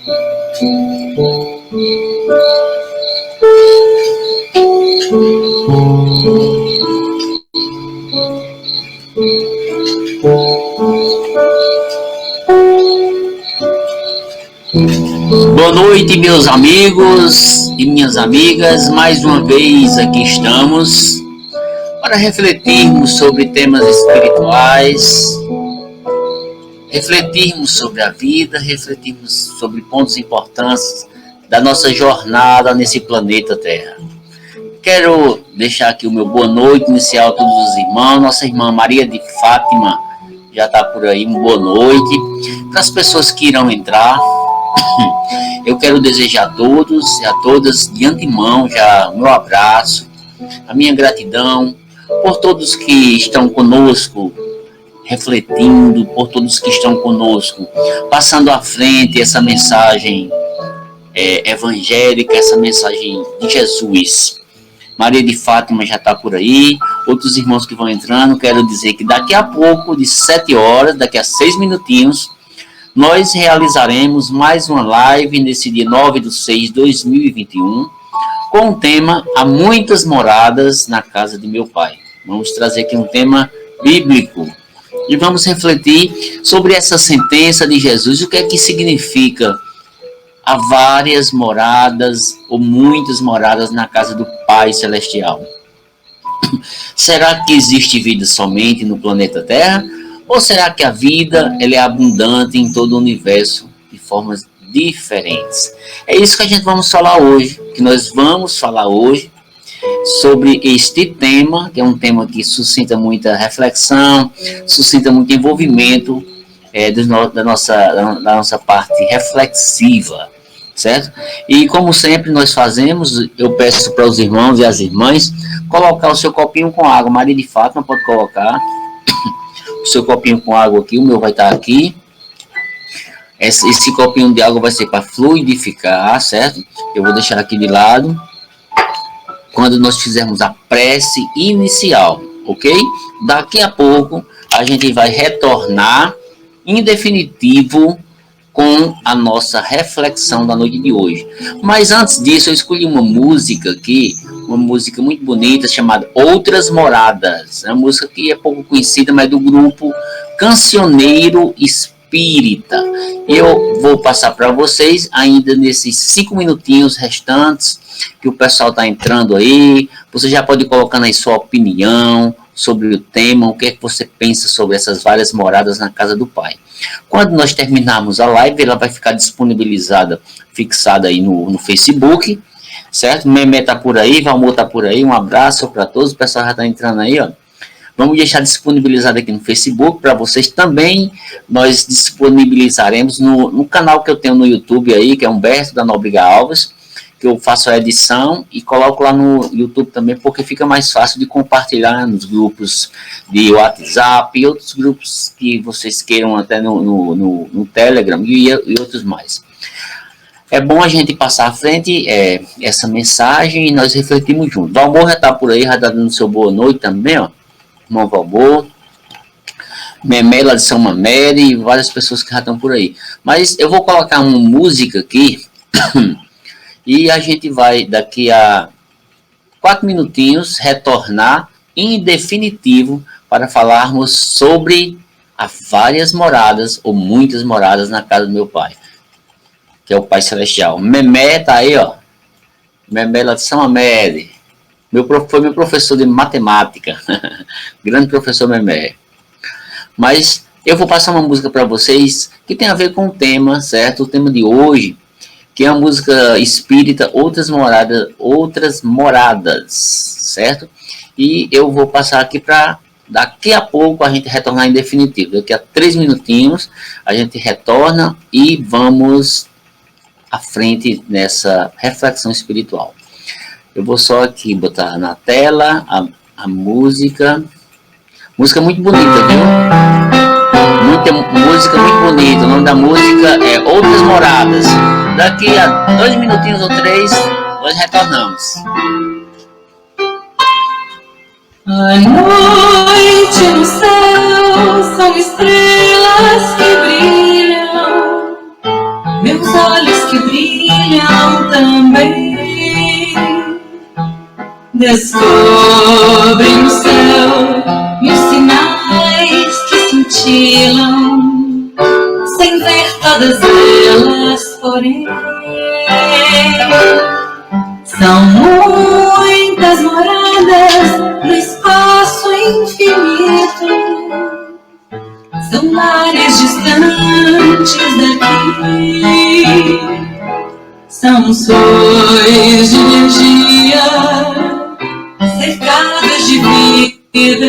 Boa noite, meus amigos e minhas amigas. Mais uma vez aqui estamos para refletirmos sobre temas espirituais, refletirmos sobre a vida, refletirmos sobre pontos importantes da nossa jornada nesse planeta Terra. Quero deixar aqui o meu boa noite inicial a todos os irmãos. Nossa irmã Maria de Fátima já está por aí, uma boa noite. Para as pessoas que irão entrar, eu quero desejar a todos e a todas de antemão já o meu abraço, a minha gratidão por todos que estão conosco, refletindo, por todos que estão conosco, passando à frente essa mensagem evangélica, essa mensagem de Jesus. Maria de Fátima já está por aí, outros irmãos que vão entrando. Quero dizer que daqui a pouco, de 7 horas, daqui a 6 minutinhos, nós realizaremos mais uma live nesse dia 9/6/2021, com o tema Há Muitas Moradas na Casa de Meu Pai. Vamos trazer aqui um tema bíblico e vamos refletir sobre essa sentença de Jesus, o que é que significa há várias moradas ou muitas moradas na casa do Pai Celestial. Será que existe vida somente no planeta Terra? Ou será que a vida ela é abundante em todo o universo de formas diferentes? É isso que a gente vamos falar hoje, que nós vamos falar hoje sobre este tema, que é um tema que suscita muita reflexão, suscita muito envolvimento da nossa parte reflexiva, certo? E como sempre nós fazemos, eu peço para os irmãos e as irmãs colocar o seu copinho com água. Maria de Fátima pode colocar o seu copinho com água aqui, o meu vai estar aqui. Esse copinho de água vai ser para fluidificar, certo? Eu vou deixar aqui de lado quando nós fizermos a prece inicial, ok? Daqui a pouco a gente vai retornar em definitivo com a nossa reflexão da noite de hoje. Mas antes disso, eu escolhi uma música aqui, uma música muito bonita, chamada Outras Moradas. É uma música que é pouco conhecida, mas é do grupo Cancioneiro Espírita. Eu vou passar para vocês, ainda nesses 5 minutinhos restantes, que o pessoal está entrando aí. Você já pode colocar aí sua opinião sobre o tema, o que é que você pensa sobre essas várias moradas na casa do Pai. Quando nós terminarmos a live, ela vai ficar disponibilizada, fixada aí no Facebook, certo? Memé tá por aí, Valmor tá por aí, um abraço para todos, o pessoal já está entrando aí, ó. Vamos deixar disponibilizado aqui no Facebook para vocês também. Nós disponibilizaremos no canal que eu tenho no YouTube aí, que é Humberto da Nóbrega Alves, que eu faço a edição e coloco lá no YouTube também, porque fica mais fácil de compartilhar nos grupos de WhatsApp e outros grupos que vocês queiram, até no Telegram e outros mais. É bom a gente passar à frente essa mensagem e nós refletimos juntos. Valmor já está por aí, já está dando seu boa noite também, ó. Irmão Valmor, Memé lá de São Mamede e várias pessoas que já estão por aí. Mas eu vou colocar uma música aqui e a gente vai, daqui a 4 minutinhos, retornar em definitivo para falarmos sobre as várias moradas ou muitas moradas na casa do meu Pai, que é o Pai Celestial. Memé tá aí, ó. Memé lá de São Mamede. Foi meu professor de matemática. Grande professor Memé. Mas eu vou passar uma música para vocês que tem a ver com o tema, certo? O tema de hoje, que é a música espírita Outras Moradas, certo? E eu vou passar aqui para daqui a pouco a gente retornar em definitivo. Daqui a 3 minutinhos a gente retorna e vamos à frente nessa reflexão espiritual. Eu vou só aqui botar na tela a música. Música muito bonita, viu? Música muito bonita. O nome da música é Outras Moradas. Daqui a 2 minutinhos ou 3, nós retornamos. À noite no céu são estrelas que brilham, meus olhos descobrem o céu e os sinais que cintilam, sem ver todas elas, porém, são muitas moradas no espaço infinito, são mares distantes daqui, são sóis de energia cercadas de vida,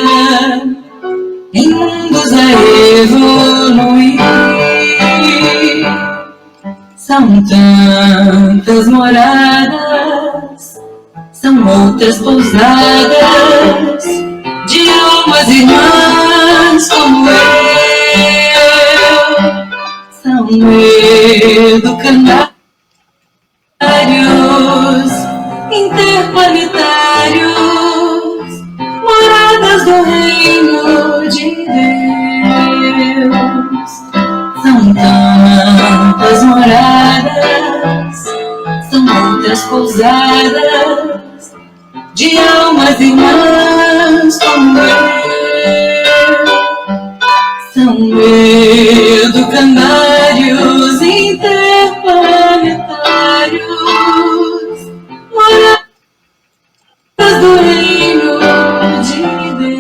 em mundos a evoluir. São tantas moradas, são outras pousadas de almas irmãs como eu. São educandários, interplanetários, moradas do reino de Deus. São tantas moradas, são outras pousadas de almas irmãs como eu. São educandários, interplanetários, moradas do reino de Deus.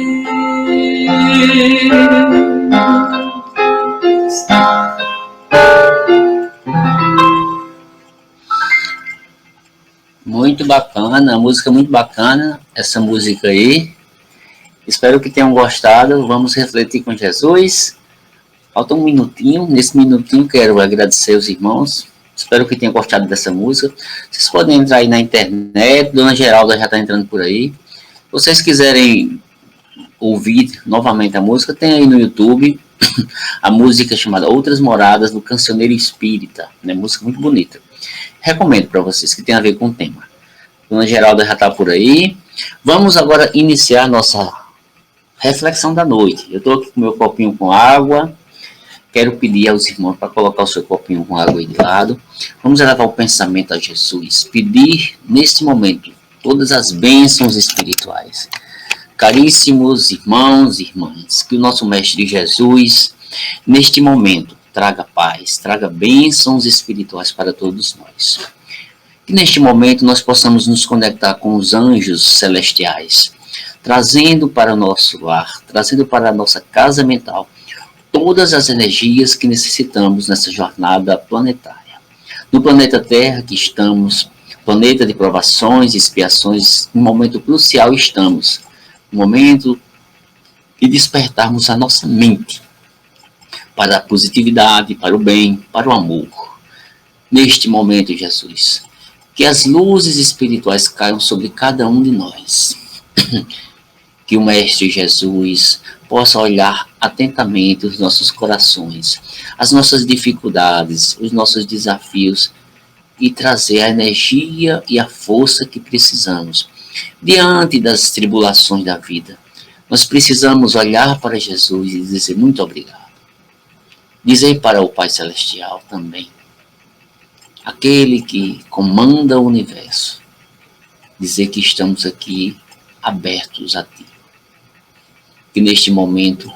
Muito bacana, a música muito bacana, essa música aí. Espero que tenham gostado. Vamos refletir com Jesus. Falta um minutinho. Nesse minutinho quero agradecer os irmãos. Espero que tenham gostado dessa música. Vocês podem entrar aí na internet. Dona Geralda já está entrando por aí. Se vocês quiserem ouvir novamente a música, tem aí no YouTube a música chamada Outras Moradas do Cancioneiro Espírita. Né? Música muito bonita. Recomendo para vocês, que tem a ver com o tema. Dona Geralda já está por aí. Vamos agora iniciar nossa reflexão da noite. Eu estou aqui com meu copinho com água. Quero pedir aos irmãos para colocar o seu copinho com água aí de lado. Vamos elevar o pensamento a Jesus. Pedir neste momento todas as bênçãos espirituais. Caríssimos irmãos e irmãs, que o nosso Mestre Jesus, neste momento, traga paz, traga bênçãos espirituais para todos nós. Que neste momento nós possamos nos conectar com os anjos celestiais, trazendo para o nosso lar, trazendo para a nossa casa mental, todas as energias que necessitamos nessa jornada planetária. No planeta Terra que estamos, planeta de provações e expiações, um momento crucial estamos, um momento de despertarmos a nossa mente para a positividade, para o bem, para o amor. Neste momento, Jesus, que as luzes espirituais caiam sobre cada um de nós. Que o Mestre Jesus possa olhar atentamente os nossos corações, as nossas dificuldades, os nossos desafios e trazer a energia e a força que precisamos diante das tribulações da vida. Nós precisamos olhar para Jesus e dizer muito obrigado. Dizer para o Pai Celestial também, aquele que comanda o universo, dizer que estamos aqui abertos a Ti. Que neste momento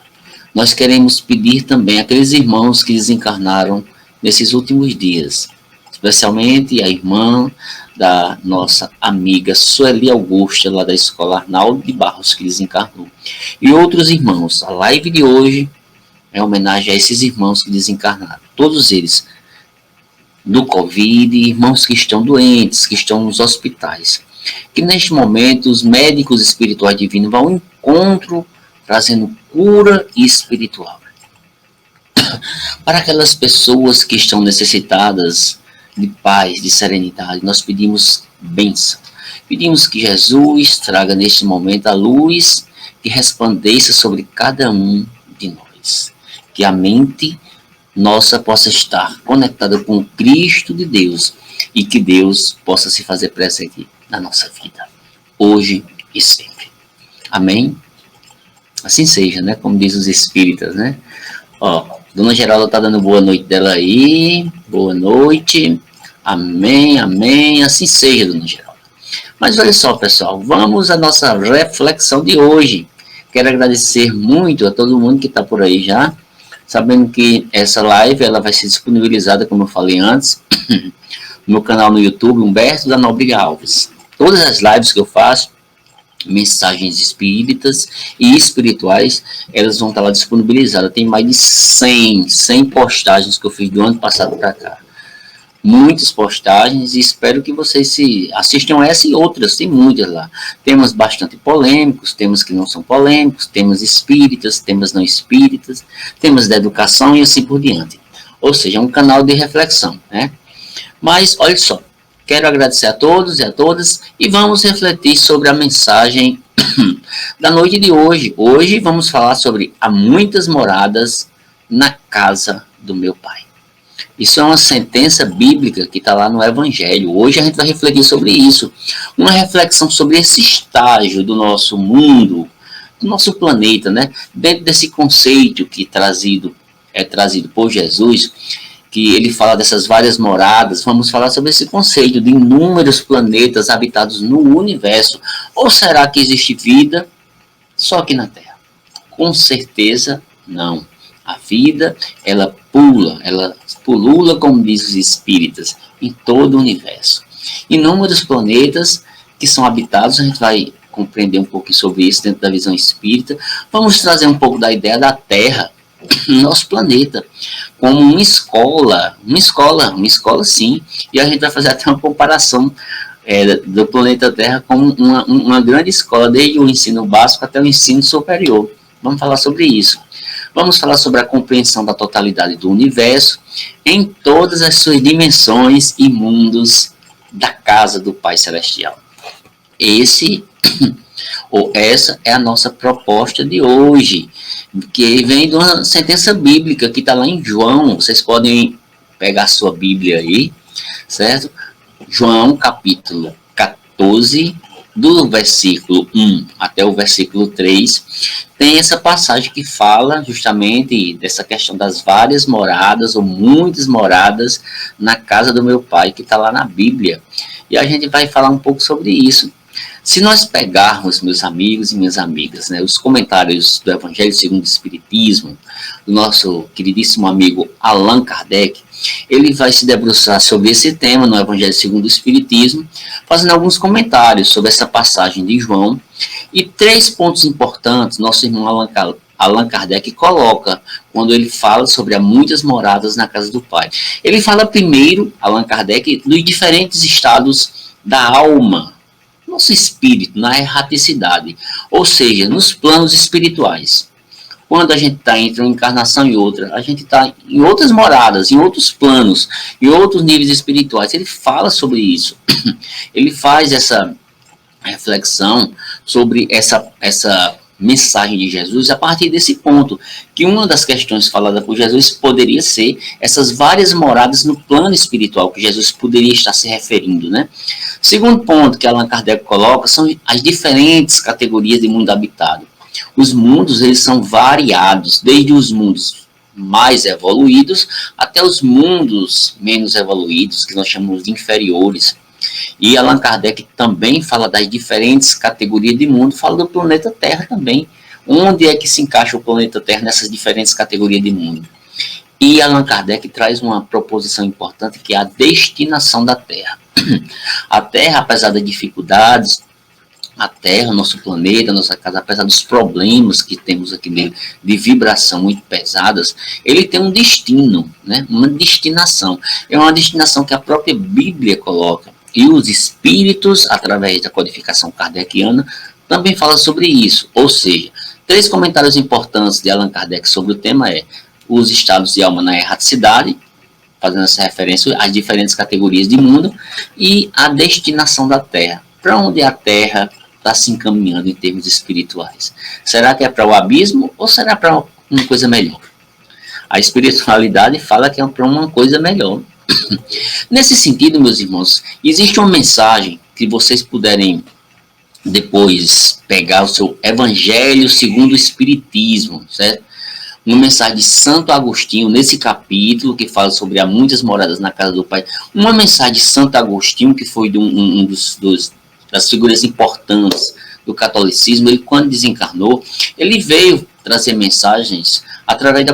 nós queremos pedir também àqueles irmãos que desencarnaram nesses últimos dias, especialmente a irmã da nossa amiga Sueli Augusta, lá da Escola Arnaldo de Barros, que desencarnou, e outros irmãos. A live de hoje é homenagem a esses irmãos que desencarnaram, todos eles do Covid, irmãos que estão doentes, que estão nos hospitais. Que neste momento os médicos espirituais divinos vão ao encontro, trazendo cura espiritual para aquelas pessoas que estão necessitadas de paz, de serenidade. Nós pedimos bênção, pedimos que Jesus traga neste momento a luz que resplandeça sobre cada um de nós, que a mente nossa possa estar conectada com o Cristo de Deus e que Deus possa se fazer presente na nossa vida, hoje e sempre. Amém? Assim seja, né? Como diz os espíritas, né? Ó, Dona Geralda está dando boa noite dela aí. Boa noite. Amém, amém. Assim seja, Dona Geralda. Mas olha só, pessoal, vamos à nossa reflexão de hoje. Quero agradecer muito a todo mundo que está por aí já, sabendo que essa live ela vai ser disponibilizada, como eu falei antes, no meu canal no YouTube, Humberto da Nóbrega Alves. Todas as lives que eu faço, mensagens espíritas e espirituais, elas vão estar lá disponibilizadas. Tem mais de 100 postagens que eu fiz do ano passado para cá. Muitas postagens e espero que vocês se assistam essa e outras, tem muitas lá. Temas bastante polêmicos, temas que não são polêmicos, temas espíritas, temas não espíritas, temas da educação e assim por diante. Ou seja, é um canal de reflexão, né? Mas, olha só, quero agradecer a todos e a todas e vamos refletir sobre a mensagem da noite de hoje. Hoje vamos falar sobre há muitas moradas na casa do meu Pai. Isso é uma sentença bíblica que está lá no Evangelho. Hoje a gente vai refletir sobre isso. Uma reflexão sobre esse estágio do nosso mundo, do nosso planeta, né? Dentro desse conceito que é trazido por Jesus, que ele fala dessas várias moradas, vamos falar sobre esse conceito de inúmeros planetas habitados no universo. Ou será que existe vida só aqui na Terra? Com certeza não. A vida, ela pulula, como diz os espíritas, em todo o universo. Inúmeros planetas que são habitados, a gente vai compreender um pouco sobre isso dentro da visão espírita. Vamos trazer um pouco da ideia da Terra, nosso planeta, como uma escola sim, e a gente vai fazer até uma comparação do planeta Terra como uma grande escola, desde o ensino básico até o ensino superior. Vamos falar sobre isso. Vamos falar sobre a compreensão da totalidade do universo em todas as suas dimensões e mundos da casa do Pai Celestial. Essa é a nossa proposta de hoje, que vem de uma sentença bíblica que está lá em João. Vocês podem pegar a sua Bíblia aí, certo? João, capítulo 14, do versículo 1 até o versículo 3, tem essa passagem que fala justamente dessa questão das várias moradas, ou muitas moradas, na casa do meu Pai, que está lá na Bíblia. E a gente vai falar um pouco sobre isso. Se nós pegarmos, meus amigos e minhas amigas, né, os comentários do Evangelho segundo o Espiritismo, do nosso queridíssimo amigo Allan Kardec, ele vai se debruçar sobre esse tema no Evangelho segundo o Espiritismo, fazendo alguns comentários sobre essa passagem de João, e 3 pontos importantes nosso irmão Allan Kardec coloca quando ele fala sobre há muitas moradas na casa do Pai. Ele fala primeiro, Allan Kardec, dos diferentes estados da alma, nosso espírito, na erraticidade, ou seja, nos planos espirituais. Quando a gente está entre uma encarnação e outra, a gente está em outras moradas, em outros planos, em outros níveis espirituais. Ele fala sobre isso. Ele faz essa reflexão sobre essa mensagem de Jesus a partir desse ponto, que uma das questões faladas por Jesus poderia ser essas várias moradas no plano espiritual que Jesus poderia estar se referindo, né? Segundo ponto que Allan Kardec coloca são as diferentes categorias de mundo habitado. Os mundos, eles são variados, desde os mundos mais evoluídos até os mundos menos evoluídos, que nós chamamos de inferiores. E Allan Kardec também fala das diferentes categorias de mundo, fala do planeta Terra também. Onde é que se encaixa o planeta Terra nessas diferentes categorias de mundo? E Allan Kardec traz uma proposição importante, que é a destinação da Terra. A Terra, apesar das dificuldades, a Terra, nosso planeta, nossa casa, apesar dos problemas que temos aqui nele, de vibração muito pesadas, ele tem um destino, né? Uma destinação. É uma destinação que a própria Bíblia coloca. E os espíritos, através da codificação kardeciana, também falam sobre isso. Ou seja, 3 comentários importantes de Allan Kardec sobre o tema os estados de alma na erraticidade, fazendo essa referência às diferentes categorias de mundo, e a destinação da Terra. Para onde a Terra está se encaminhando em termos espirituais? Será que é para o abismo ou será para uma coisa melhor? A espiritualidade fala que é para uma coisa melhor. Nesse sentido, meus irmãos, existe uma mensagem que vocês puderem depois pegar o seu Evangelho segundo o Espiritismo, certo? Uma mensagem de Santo Agostinho, nesse capítulo, que fala sobre há muitas moradas na casa do Pai. Uma mensagem de Santo Agostinho, que foi um dos das figuras importantes do catolicismo, ele quando desencarnou, ele veio trazer mensagens através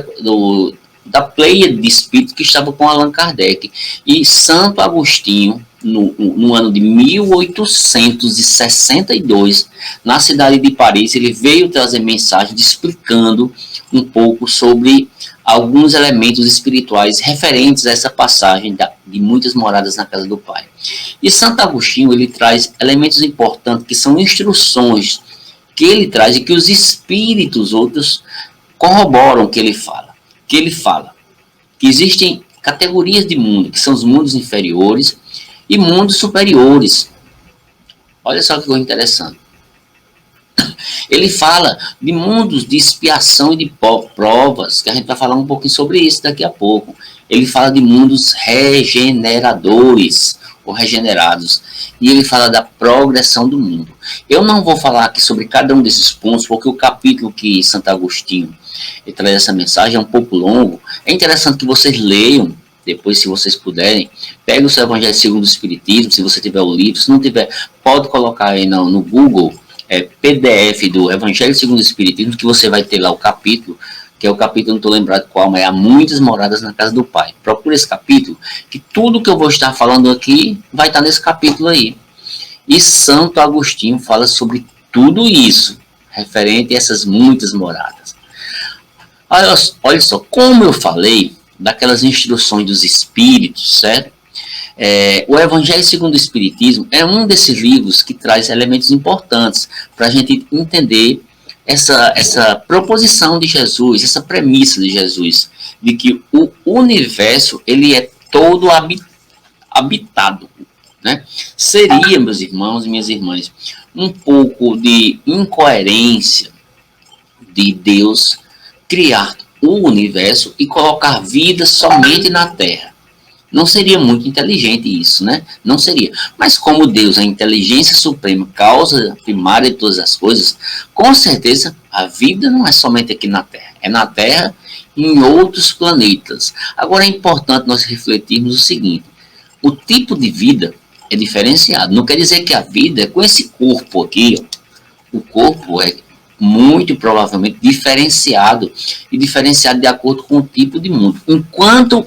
da pleia de espíritos que estavam com Allan Kardec. E Santo Agostinho, no ano de 1862, na cidade de Paris, ele veio trazer mensagens explicando um pouco sobre alguns elementos espirituais referentes a essa passagem de muitas moradas na casa do Pai. E Santo Agostinho, ele traz elementos importantes que são instruções que ele traz e que os espíritos outros corroboram que ele fala. Que existem categorias de mundo, que são os mundos inferiores e mundos superiores. Olha só que coisa interessante. Ele fala de mundos de expiação e de provas, que a gente vai falar um pouquinho sobre isso daqui a pouco. Ele fala de mundos regeneradores, ou regenerados, e ele fala da progressão do mundo. Eu não vou falar aqui sobre cada um desses pontos, porque o capítulo que Santo Agostinho traz essa mensagem é um pouco longo. É interessante que vocês leiam, depois, se vocês puderem, pegue o seu Evangelho segundo o Espiritismo, se você tiver o livro. Se não tiver, pode colocar aí no Google, PDF do Evangelho segundo o Espiritismo, que você vai ter lá o capítulo, que é o capítulo, não estou lembrado qual, mas há muitas moradas na casa do Pai. Procure esse capítulo, que tudo que eu vou estar falando aqui vai estar nesse capítulo aí. E Santo Agostinho fala sobre tudo isso, referente a essas muitas moradas. Olha só, como eu falei, daquelas instruções dos Espíritos, certo? O Evangelho segundo o Espiritismo é um desses livros que traz elementos importantes para a gente entender essa proposição de Jesus, essa premissa de Jesus, de que o universo ele é todo habitado, né? Seria, meus irmãos e minhas irmãs, um pouco de incoerência de Deus criar o universo e colocar vida somente na Terra. Não seria muito inteligente isso, né? Não seria. Mas como Deus é a inteligência suprema, causa primária de todas as coisas, com certeza a vida não é somente aqui na Terra. É na Terra e em outros planetas. Agora é importante nós refletirmos o seguinte. O tipo de vida é diferenciado. Não quer dizer que a vida é com esse corpo aqui. Ó. O corpo é muito provavelmente diferenciado. E diferenciado de acordo com o tipo de mundo. Enquanto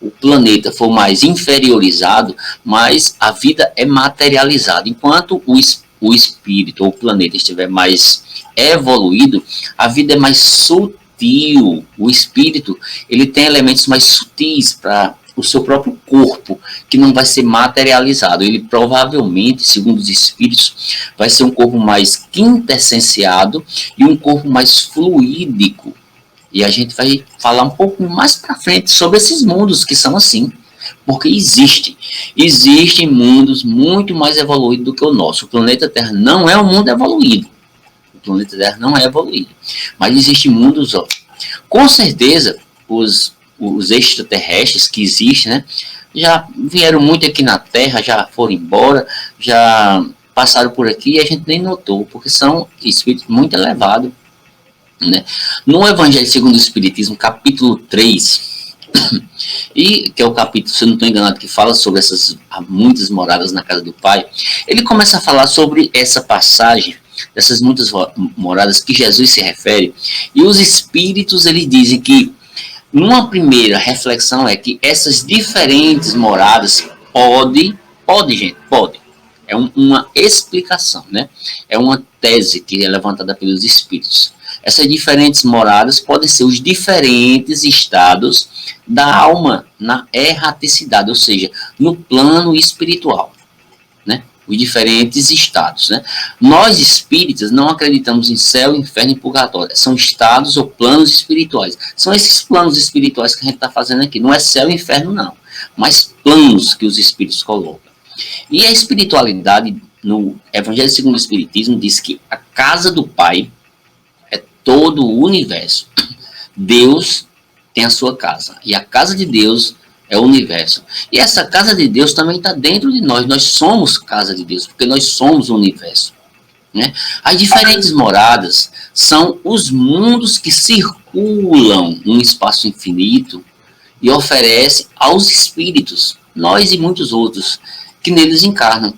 o planeta for mais inferiorizado, mais a vida é materializada. Enquanto o espírito ou o planeta estiver mais evoluído, a vida é mais sutil. O espírito ele tem elementos mais sutis para o seu próprio corpo, que não vai ser materializado. Ele provavelmente, segundo os espíritos, vai ser um corpo mais quintessenciado e um corpo mais fluídico. E a gente vai falar um pouco mais para frente sobre esses mundos que são assim. Porque existem mundos muito mais evoluídos do que o nosso. O planeta Terra não é um mundo evoluído. O planeta Terra não é evoluído. Mas existem mundos, ó. Com certeza, os extraterrestres que existem, né, já vieram muito aqui na Terra, já foram embora, já passaram por aqui e a gente nem notou, porque são espíritos muito elevados. Né? No Evangelho segundo o Espiritismo, capítulo 3, e que é o capítulo, se eu não estou enganado, que fala sobre essas muitas moradas na casa do Pai, ele começa a falar sobre essa passagem, dessas muitas moradas que Jesus se refere, e os Espíritos eles dizem que, numa primeira reflexão, é que essas diferentes moradas pode, é uma explicação, né? É uma tese que é levantada pelos Espíritos. Essas diferentes moradas podem ser os diferentes estados da alma na erraticidade, ou seja, no plano espiritual, né? Os diferentes estados, né? Nós espíritas não acreditamos em céu, inferno e purgatório. São estados ou planos espirituais. São esses planos espirituais que a gente está fazendo aqui. Não é céu e inferno, não. Mas planos que os espíritos colocam. E a espiritualidade, no Evangelho segundo o Espiritismo, diz que a casa do Pai é todo o universo. Deus tem a sua casa. E a casa de Deus é o universo. E essa casa de Deus também está dentro de nós. Nós somos casa de Deus, porque nós somos o universo. Né? As diferentes moradas são os mundos que circulam num espaço infinito e oferecem aos espíritos, nós e muitos outros, que neles encarnam,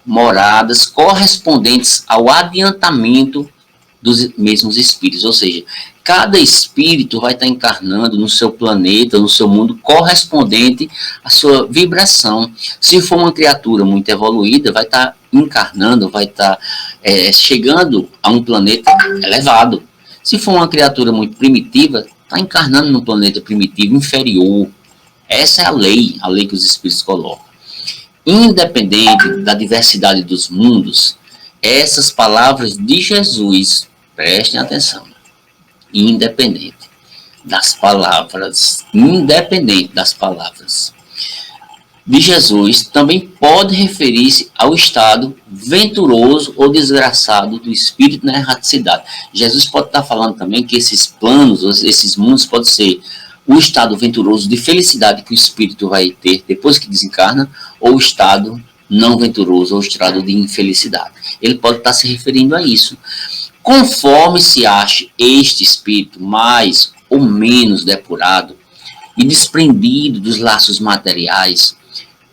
moradas correspondentes ao adiantamento dos mesmos espíritos, ou seja, cada espírito vai estar encarnando no seu planeta, no seu mundo, correspondente à sua vibração. Se for uma criatura muito evoluída, vai estar encarnando, vai estar chegando a um planeta elevado. Se for uma criatura muito primitiva, está encarnando num planeta primitivo inferior. Essa é a lei que os espíritos colocam. Independente da diversidade dos mundos, essas palavras de Jesus, prestem atenção, independente das palavras de Jesus, também pode referir-se ao estado venturoso ou desgraçado do espírito na erraticidade. Jesus pode estar falando também que esses planos, esses mundos, pode ser o estado venturoso de felicidade que o espírito vai ter depois que desencarna, ou o estado não venturoso, ou estado de infelicidade. Ele pode estar se referindo a isso. Conforme se ache este espírito mais ou menos depurado e desprendido dos laços materiais,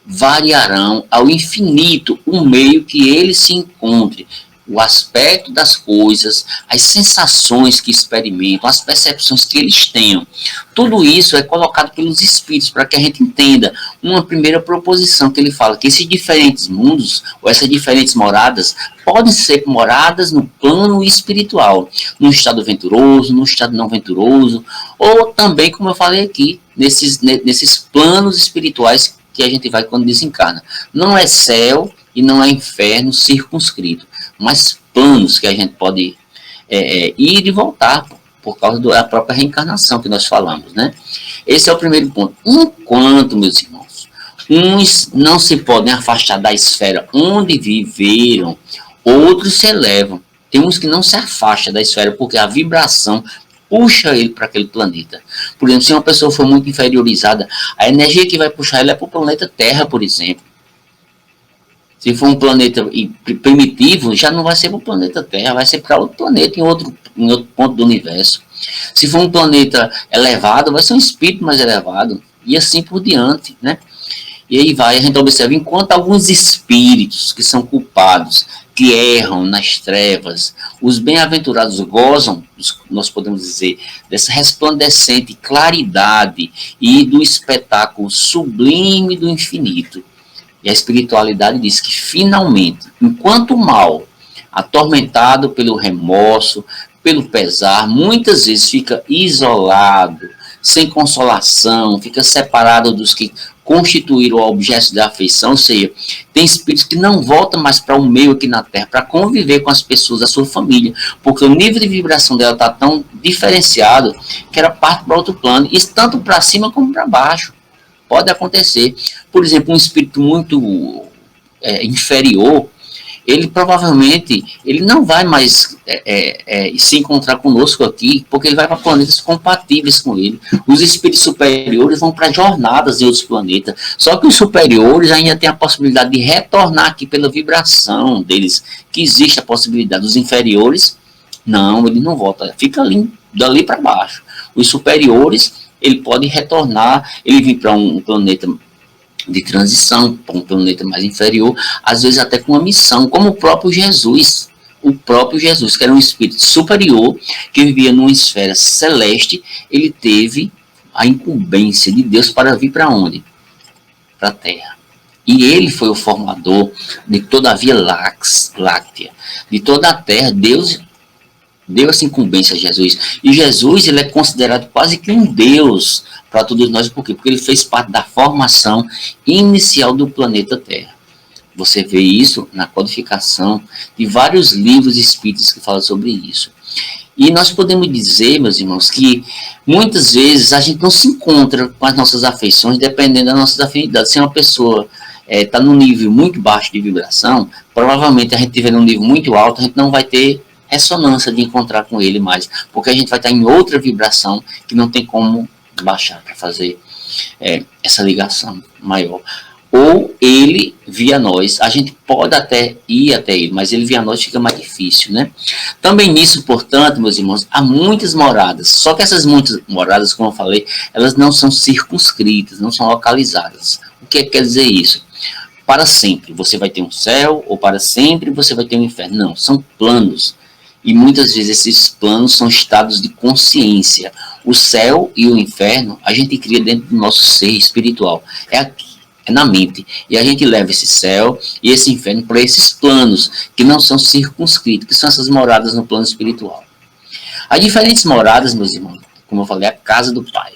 variarão ao infinito o meio que ele se encontre, o aspecto das coisas, as sensações que experimentam, as percepções que eles tenham. Tudo isso é colocado pelos espíritos para que a gente entenda uma primeira proposição que ele fala, que esses diferentes mundos, ou essas diferentes moradas, podem ser moradas no plano espiritual, no estado venturoso, no estado não venturoso, ou também, como eu falei aqui, nesses planos espirituais que a gente vai quando desencarna. Não é céu e não é inferno circunscrito, mas planos que a gente pode ir e voltar por causa da própria reencarnação que nós falamos, né? Esse é o primeiro ponto. Enquanto, meus irmãos, uns não se podem afastar da esfera onde viveram, outros se elevam. Tem uns que não se afastam da esfera porque a vibração puxa ele para aquele planeta. Por exemplo, se uma pessoa for muito inferiorizada, a energia que vai puxar ele é para o planeta Terra, por exemplo. Se for um planeta primitivo, já não vai ser para o planeta Terra, vai ser para outro planeta, em outro ponto do universo. Se for um planeta elevado, vai ser um espírito mais elevado, e assim por diante, né? E aí a gente observa, enquanto alguns espíritos que são culpados, que erram nas trevas, os bem-aventurados gozam, nós podemos dizer, dessa resplandecente claridade e do espetáculo sublime do infinito. E a espiritualidade diz que, finalmente, enquanto o mal, atormentado pelo remorso, pelo pesar, muitas vezes fica isolado, sem consolação, fica separado dos que constituíram o objeto da afeição, ou seja, tem espíritos que não voltam mais para o meio aqui na Terra, para conviver com as pessoas da sua família, porque o nível de vibração dela está tão diferenciado que ela parte para outro plano, e tanto para cima como para baixo. Pode acontecer. Por exemplo, um espírito muito inferior, ele provavelmente não vai mais se encontrar conosco aqui, porque ele vai para planetas compatíveis com ele. Os espíritos superiores vão para jornadas em outros planetas. Só que os superiores ainda têm a possibilidade de retornar aqui pela vibração deles, que existe a possibilidade. Os inferiores, não, ele não volta, fica ali, dali para baixo. Os superiores, ele pode retornar, ele vir para um planeta de transição, para um planeta mais inferior, às vezes até com uma missão, como o próprio Jesus, que era um espírito superior, que vivia numa esfera celeste, ele teve a incumbência de Deus para vir para onde? Para a Terra. E ele foi o formador de toda a Via Láctea, de toda a Terra. Deus deu essa incumbência a Jesus. E Jesus, ele é considerado quase que um Deus para todos nós. Por quê? Porque ele fez parte da formação inicial do planeta Terra. Você vê isso na codificação de vários livros espíritas que falam sobre isso. E nós podemos dizer, meus irmãos, que muitas vezes a gente não se encontra com as nossas afeições, dependendo das nossas afinidades. Se uma pessoa está num nível muito baixo de vibração, provavelmente a gente estiver num nível muito alto, a gente não vai ter ressonância de encontrar com ele mais, porque a gente vai estar em outra vibração que não tem como baixar para fazer essa ligação maior. Ou ele via nós, a gente pode até ir até ele, mas ele via nós fica mais difícil, né? Também nisso, portanto, meus irmãos, há muitas moradas, só que essas muitas moradas, como eu falei, elas não são circunscritas, não são localizadas. O que quer dizer isso? para sempre você vai ter um céu, ou para sempre você vai ter um inferno. Não, são planos. E muitas vezes esses planos são estados de consciência. O céu e o inferno a gente cria dentro do nosso ser espiritual. É aqui, é na mente. E a gente leva esse céu e esse inferno para esses planos que não são circunscritos, que são essas moradas no plano espiritual. As diferentes moradas, meus irmãos, como eu falei, é a casa do Pai.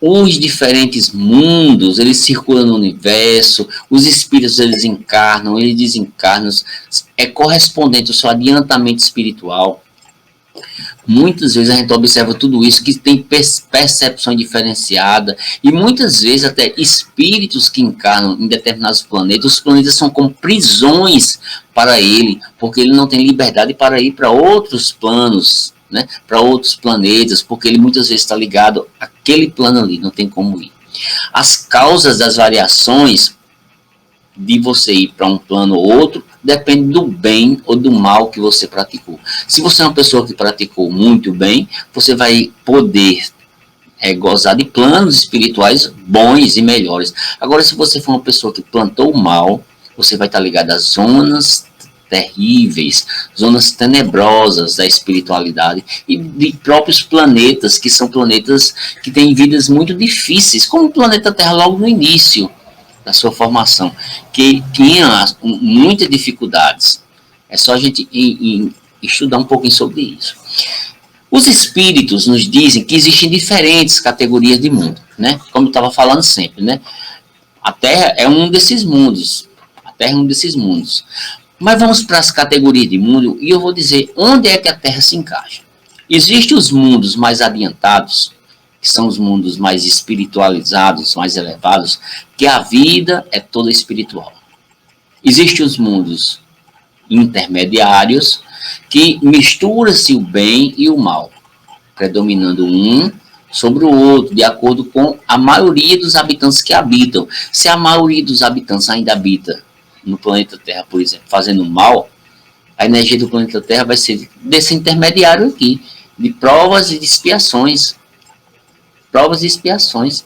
Os diferentes mundos, eles circulam no universo, os espíritos, eles encarnam, eles desencarnam, é correspondente ao seu adiantamento espiritual. Muitas vezes a gente observa tudo isso, que tem percepção diferenciada, e muitas vezes até espíritos que encarnam em determinados planetas, os planetas são como prisões para ele, porque ele não tem liberdade para ir para outros planos, né, para outros planetas, porque ele muitas vezes está ligado àquele plano ali, não tem como ir. As causas das variações de você ir para um plano ou outro depende do bem ou do mal que você praticou. Se você é uma pessoa que praticou muito bem, você vai poder gozar de planos espirituais bons e melhores. Agora, se você for uma pessoa que plantou mal, você vai estar ligado às zonas terríveis, zonas tenebrosas da espiritualidade e de próprios planetas, que são planetas que têm vidas muito difíceis, como o planeta Terra logo no início da sua formação, que tinha muitas dificuldades. É só a gente estudar um pouquinho sobre isso. Os espíritos nos dizem que existem diferentes categorias de mundo, né? Como eu estava falando sempre, né? A Terra é um desses mundos. A Terra é um desses mundos. Mas vamos para as categorias de mundo e eu vou dizer onde é que a Terra se encaixa. Existem os mundos mais adiantados, que são os mundos mais espiritualizados, mais elevados, que a vida é toda espiritual. Existem os mundos intermediários, que mistura-se o bem e o mal, predominando um sobre o outro, de acordo com a maioria dos habitantes que habitam. Se a maioria dos habitantes ainda habita no planeta Terra, por exemplo, fazendo mal, a energia do planeta Terra vai ser desse intermediário aqui, de provas e de expiações. Provas e expiações.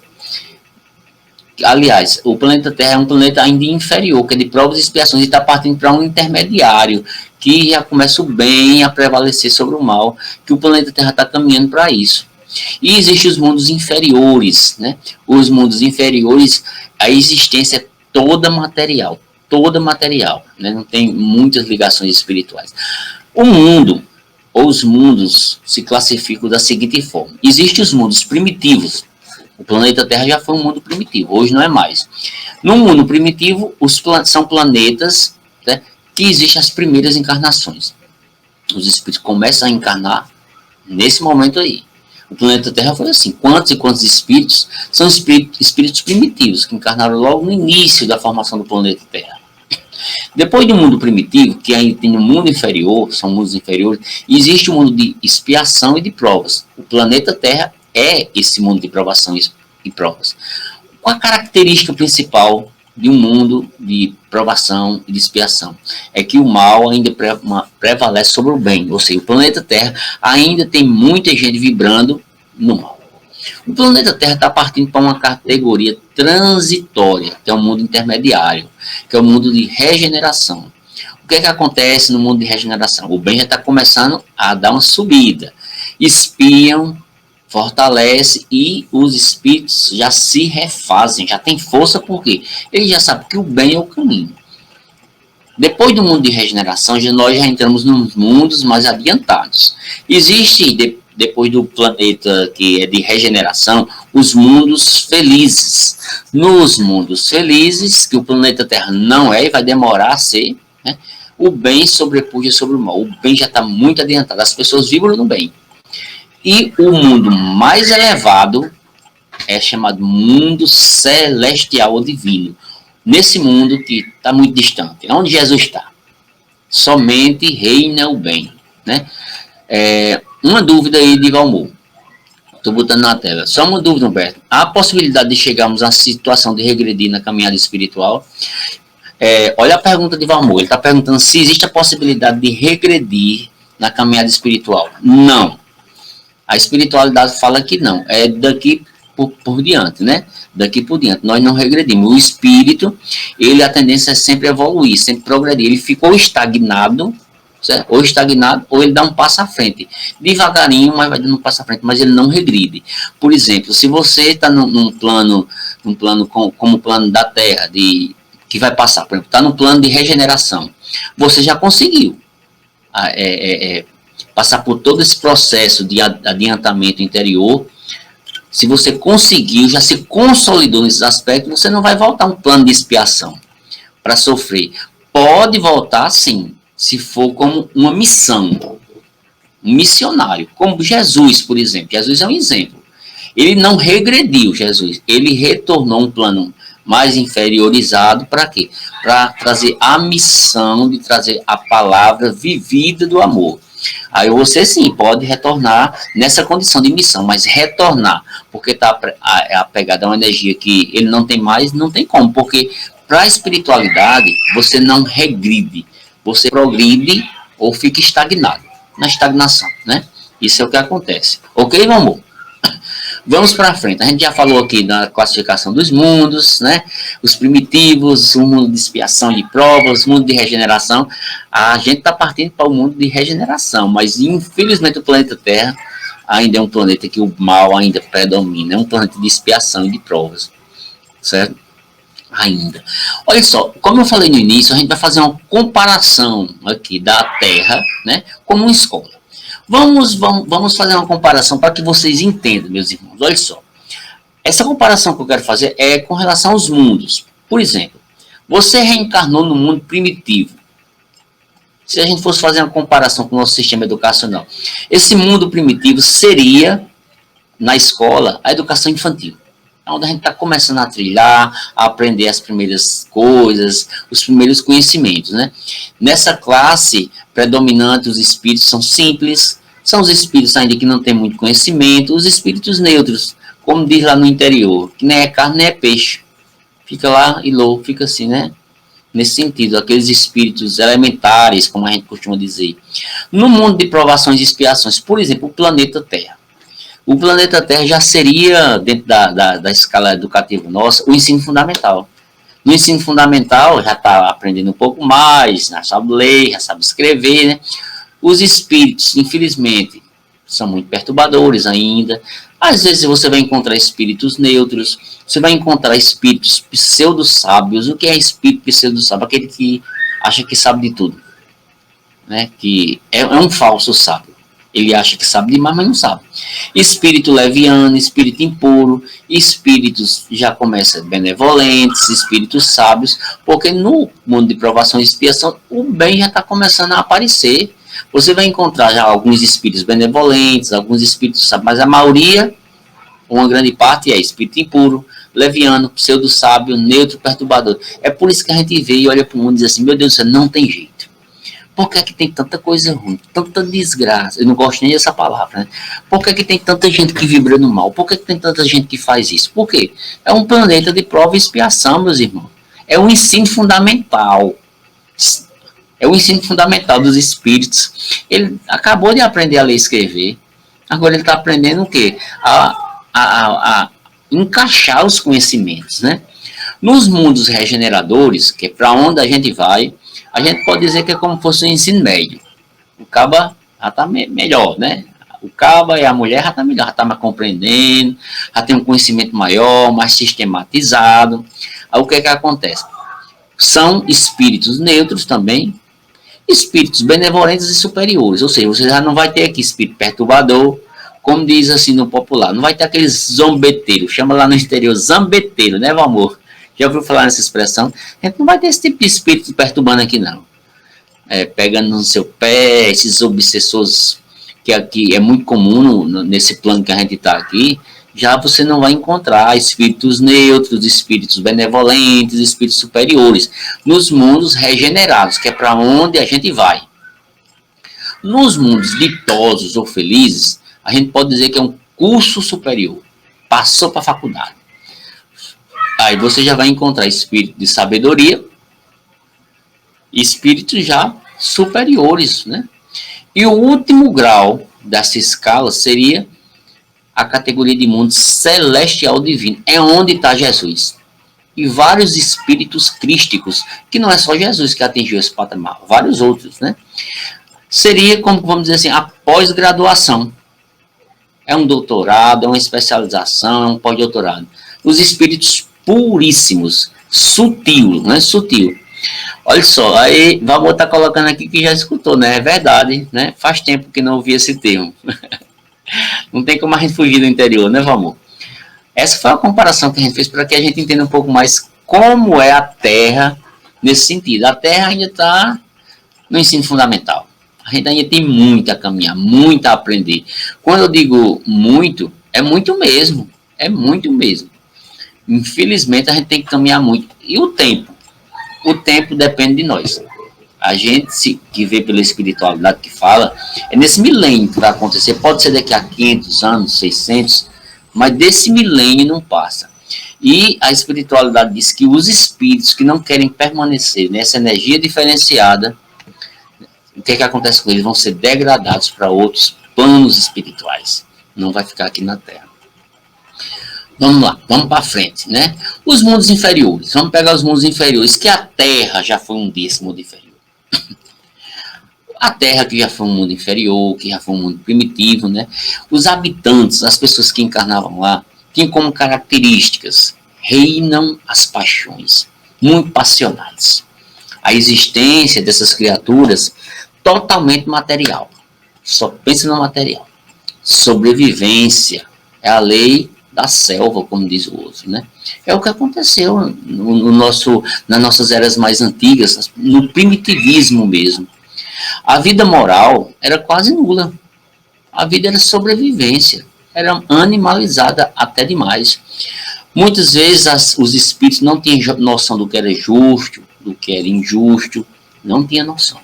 Aliás, o planeta Terra é um planeta ainda inferior, que é de provas e expiações, e está partindo para um intermediário, que já começa o bem a prevalecer sobre o mal, que o planeta Terra está caminhando para isso. E existem os mundos inferiores, né? Os mundos inferiores, a existência é toda material, né? Não tem muitas ligações espirituais. O mundo, ou os mundos, se classificam da seguinte forma. Existem os mundos primitivos. O planeta Terra já foi um mundo primitivo, hoje não é mais. No mundo primitivo, são planetas, né, que existem as primeiras encarnações. Os espíritos começam a encarnar nesse momento aí. O planeta Terra foi assim. Quantos e quantos espíritos são espíritos primitivos, que encarnaram logo no início da formação do planeta Terra. Depois do mundo primitivo, que ainda tem um mundo inferior, são mundos inferiores, existe um mundo de expiação e de provas. O planeta Terra é esse mundo de provação e provas. Qual a característica principal de um mundo de provação e de expiação? É que o mal ainda prevalece sobre o bem, ou seja, o planeta Terra ainda tem muita gente vibrando no mal. O planeta Terra está partindo para uma categoria transitória, que é um mundo intermediário, que é o mundo de regeneração. O que é que acontece no mundo de regeneração? O bem já está começando a dar uma subida. Espiam, fortalece e os espíritos já se refazem, já tem força, porque eles já sabem que o bem é o caminho. Depois do mundo de regeneração, nós já entramos nos mundos mais adiantados. Existe, depois do planeta que é de regeneração, os mundos felizes. Nos mundos felizes, que o planeta Terra não é e vai demorar a ser, né, o bem sobrepuja sobre o mal. O bem já está muito adiantado, as pessoas vibram no bem. E o mundo mais elevado é chamado mundo celestial ou divino. Nesse mundo que está muito distante, onde Jesus está, somente reina o bem, né? Uma dúvida aí de Valmor. Estou botando na tela. Só uma dúvida, Humberto. Há a possibilidade de chegarmos à situação de regredir na caminhada espiritual? Olha a pergunta de Valmor. Ele está perguntando se existe a possibilidade de regredir na caminhada espiritual. Não. A espiritualidade fala que não. É daqui por diante, né? Daqui por diante, nós não regredimos. O espírito, a tendência é sempre evoluir, sempre progredir. Ele ficou estagnado, certo? Ou estagnado, ou ele dá um passo à frente. Devagarinho, mas vai dando um passo à frente, mas ele não regride. Por exemplo, se você está num plano como o plano da Terra, que vai passar, por exemplo, está no plano de regeneração, você já conseguiu passar por todo esse processo de adiantamento interior. Se você conseguiu, já se consolidou nesses aspectos, você não vai voltar a um plano de expiação para sofrer. Pode voltar, sim, se for como uma missão, um missionário, como Jesus, por exemplo. Jesus é um exemplo. Ele não regrediu, Jesus. Ele retornou a um plano mais inferiorizado para quê? Para trazer a missão de trazer a palavra vivida do amor. Aí você sim pode retornar nessa condição de missão, mas retornar, porque está apegado a uma energia que ele não tem mais, não tem como, porque para a espiritualidade você não regride, você progride ou fica estagnado, na estagnação, né? Isso é o que acontece. Ok, meu amor? Vamos para frente. A gente já falou aqui da classificação dos mundos, né? Os primitivos, o mundo de expiação de provas, o mundo de regeneração. A gente está partindo para o mundo de regeneração, mas infelizmente o planeta Terra ainda é um planeta que o mal ainda predomina, é um planeta de expiação e de provas, certo? Ainda. Olha só, como eu falei no início, a gente vai fazer uma comparação aqui da Terra, né, como uma escola. Vamos fazer uma comparação para que vocês entendam, meus irmãos. Olha só. Essa comparação que eu quero fazer é com relação aos mundos. Por exemplo, você reencarnou no mundo primitivo. Se a gente fosse fazer uma comparação com o nosso sistema educacional, esse mundo primitivo seria, na escola, a educação infantil. É onde a gente está começando a trilhar, a aprender as primeiras coisas, os primeiros conhecimentos, né? Nessa classe predominante, os espíritos são simples, são os espíritos ainda que não têm muito conhecimento, os espíritos neutros, como diz lá no interior, que nem é carne nem é peixe. Fica lá e louco, fica assim, né? Nesse sentido, aqueles espíritos elementares, como a gente costuma dizer. No mundo de provações e expiações, por exemplo, o planeta Terra. O planeta Terra já seria, dentro da escala educativa nossa, o ensino fundamental. No ensino fundamental, já está aprendendo um pouco mais, já sabe ler, já sabe escrever, né? Os espíritos, infelizmente, são muito perturbadores ainda. Às vezes você vai encontrar espíritos neutros, você vai encontrar espíritos pseudo-sábios. O que é espírito pseudo-sábio? Aquele que acha que sabe de tudo, né? Que é um falso sábio. Ele acha que sabe demais, mas não sabe. Espírito leviano, espírito impuro, espíritos já começam benevolentes, espíritos sábios, porque no mundo de provação e expiação, o bem já está começando a aparecer. Você vai encontrar já alguns espíritos benevolentes, alguns espíritos sábios, mas a maioria, uma grande parte, é espírito impuro, leviano, pseudo-sábio, neutro, perturbador. É por isso que a gente vê e olha para o mundo e diz assim, meu Deus do céu, não tem jeito. Por que é que tem tanta coisa ruim, tanta desgraça? Eu não gosto nem dessa palavra, né? Por que é que tem tanta gente que vibra no mal? Por que é que tem tanta gente que faz isso? Por quê? É um planeta de prova e expiação, meus irmãos. É um ensino fundamental. É o ensino fundamental dos espíritos. Ele acabou de aprender a ler e escrever. Agora ele está aprendendo o quê? A encaixar os conhecimentos, né? Nos mundos regeneradores, que é para onde a gente vai, a gente pode dizer que é como se fosse um ensino médio. O caba já está melhor, né? O caba e a mulher já está melhor, já está mais compreendendo, já tem um conhecimento maior, mais sistematizado. Aí o que é que acontece? São espíritos neutros também, espíritos benevolentes e superiores. Ou seja, você já não vai ter aqui espírito perturbador, como diz assim no popular, não vai ter aqueles zombeteiros, chama lá no exterior zambeteiro, né, meu amor? Já ouviu falar nessa expressão? A gente não vai ter esse tipo de espírito perturbando aqui, não. Pegando no seu pé, esses obsessores, que aqui é muito comum nesse plano que a gente está aqui, já você não vai encontrar espíritos neutros, espíritos benevolentes, espíritos superiores, nos mundos regenerados, que é para onde a gente vai. Nos mundos ditosos ou felizes, a gente pode dizer que é um curso superior, passou para a faculdade. Aí você já vai encontrar espírito de sabedoria, espíritos já superiores, né? E o último grau dessa escala seria a categoria de mundo celestial divino. É onde está Jesus. E vários espíritos crísticos, que não é só Jesus que atingiu esse patamar, vários outros, né? Seria como, vamos dizer assim, a pós-graduação. É um doutorado, é uma especialização, é um pós-doutorado. Os espíritos puríssimos, sutil, não é sutil. Olha só, aí vamos estar colocando aqui que já escutou, né? É verdade, né? Faz tempo que não ouvi esse termo. Não tem como a gente fugir do interior, né, Valmor? Essa foi a comparação que a gente fez para que a gente entenda um pouco mais como é a Terra nesse sentido. A Terra ainda está no ensino fundamental. A gente ainda tem muito a caminhar, muito a aprender. Quando eu digo muito, é muito mesmo. É muito mesmo. Infelizmente, a gente tem que caminhar muito. E o tempo? O tempo depende de nós. A gente que vê pela espiritualidade que fala, é nesse milênio que vai acontecer. Pode ser daqui a 500 anos, 600, mas desse milênio não passa. E a espiritualidade diz que os espíritos que não querem permanecer nessa energia diferenciada, o que acontece com eles? Vão ser degradados para outros planos espirituais. Não vai ficar aqui na Terra. Vamos lá, vamos para frente, né? Os mundos inferiores. Vamos pegar os mundos inferiores, que a Terra já foi um desse mundo inferior. A Terra que já foi um mundo inferior, que já foi um mundo primitivo, né? Os habitantes, as pessoas que encarnavam lá, tinham como características, reinam as paixões, muito passionais. A existência dessas criaturas totalmente material. Só pensa no material. Sobrevivência é a lei da selva, como diz o outro, né? É o que aconteceu nas nossas eras mais antigas, no primitivismo mesmo. A vida moral era quase nula. A vida era sobrevivência. Era animalizada até demais. Muitas vezes os espíritos não tinham noção do que era justo, do que era injusto. Não tinha noção.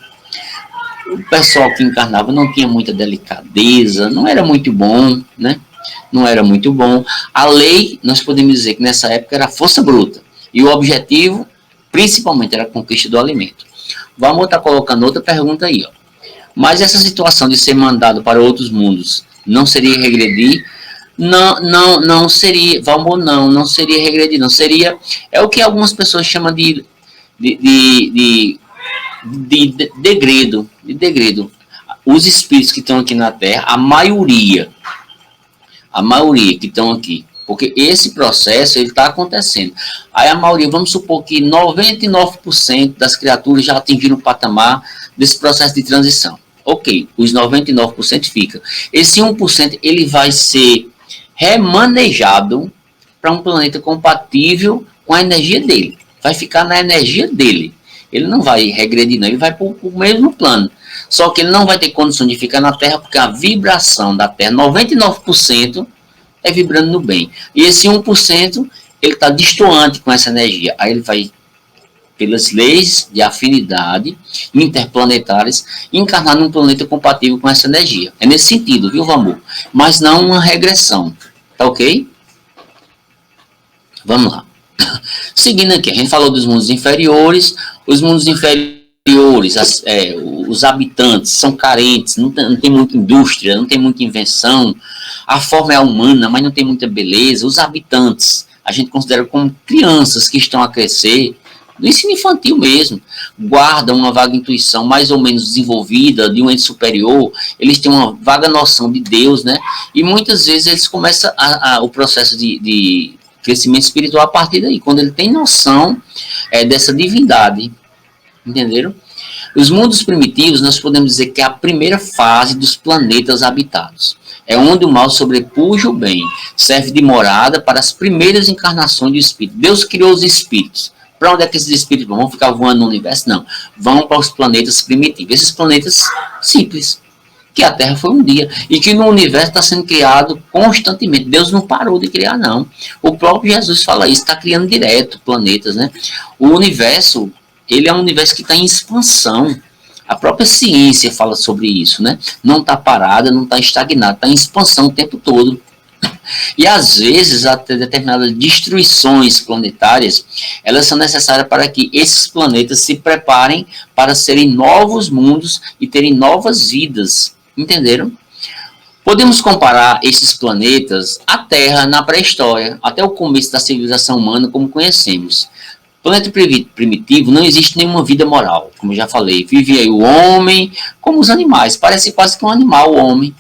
O pessoal que encarnava não tinha muita delicadeza, não era muito bom, né? Não era muito bom. A lei, nós podemos dizer que nessa época era força bruta. E o objetivo, principalmente, era a conquista do alimento. Vamos estar colocando outra pergunta aí, ó. Mas essa situação de ser mandado para outros mundos não seria regredir? Não seria, não seria regredir, não seria, é o que algumas pessoas chamam de degredo, Os espíritos que estão aqui na Terra, a maioria que estão aqui, porque esse processo ele está acontecendo. Aí a maioria, vamos supor que 99% das criaturas já atingiram o patamar desse processo de transição. Ok, os 99% ficam. Esse 1% ele vai ser remanejado para um planeta compatível com a energia dele. Vai ficar na energia dele. Ele não vai regredir, não. Ele vai para o mesmo plano. Só que ele não vai ter condição de ficar na Terra, porque a vibração da Terra, 99%, é vibrando no bem. E esse 1%, ele está distoante com essa energia. Aí ele vai, pelas leis de afinidade interplanetárias, encarnar num planeta compatível com essa energia. É nesse sentido, viu, Valmor? Mas não uma regressão. Tá ok? Vamos lá. Seguindo aqui, a gente falou dos mundos inferiores. Os mundos inferiores, os habitantes são carentes, não tem muita indústria, não tem muita invenção. A forma é humana, mas não tem muita beleza. Os habitantes, a gente considera como crianças que estão a crescer, do ensino infantil mesmo, guardam uma vaga intuição mais ou menos desenvolvida de um ente superior, eles têm uma vaga noção de Deus, né? E muitas vezes eles começam o processo de crescimento espiritual a partir daí, quando ele tem noção dessa divindade, entenderam? Os mundos primitivos, nós podemos dizer que é a primeira fase dos planetas habitados. É onde o mal sobrepuja o bem, serve de morada para as primeiras encarnações do espírito. Deus criou os espíritos. Para onde é que esses espíritos vão? Vão ficar voando no universo? Não. Vão para os planetas primitivos. Esses planetas simples. Que a Terra foi um dia. E que no universo está sendo criado constantemente. Deus não parou de criar, não. O próprio Jesus fala isso. Está criando direto planetas, né? O universo, ele é um universo que está em expansão. A própria ciência fala sobre isso, né? Não está parada, não está estagnada. Está em expansão o tempo todo. E às vezes até determinadas destruições planetárias, elas são necessárias para que esses planetas se preparem para serem novos mundos e terem novas vidas, entenderam? Podemos comparar esses planetas à Terra na pré-história, até o começo da civilização humana como conhecemos. No planeta primitivo não existe nenhuma vida moral, como eu já falei. Vive aí o homem como os animais, parece quase que um animal o homem,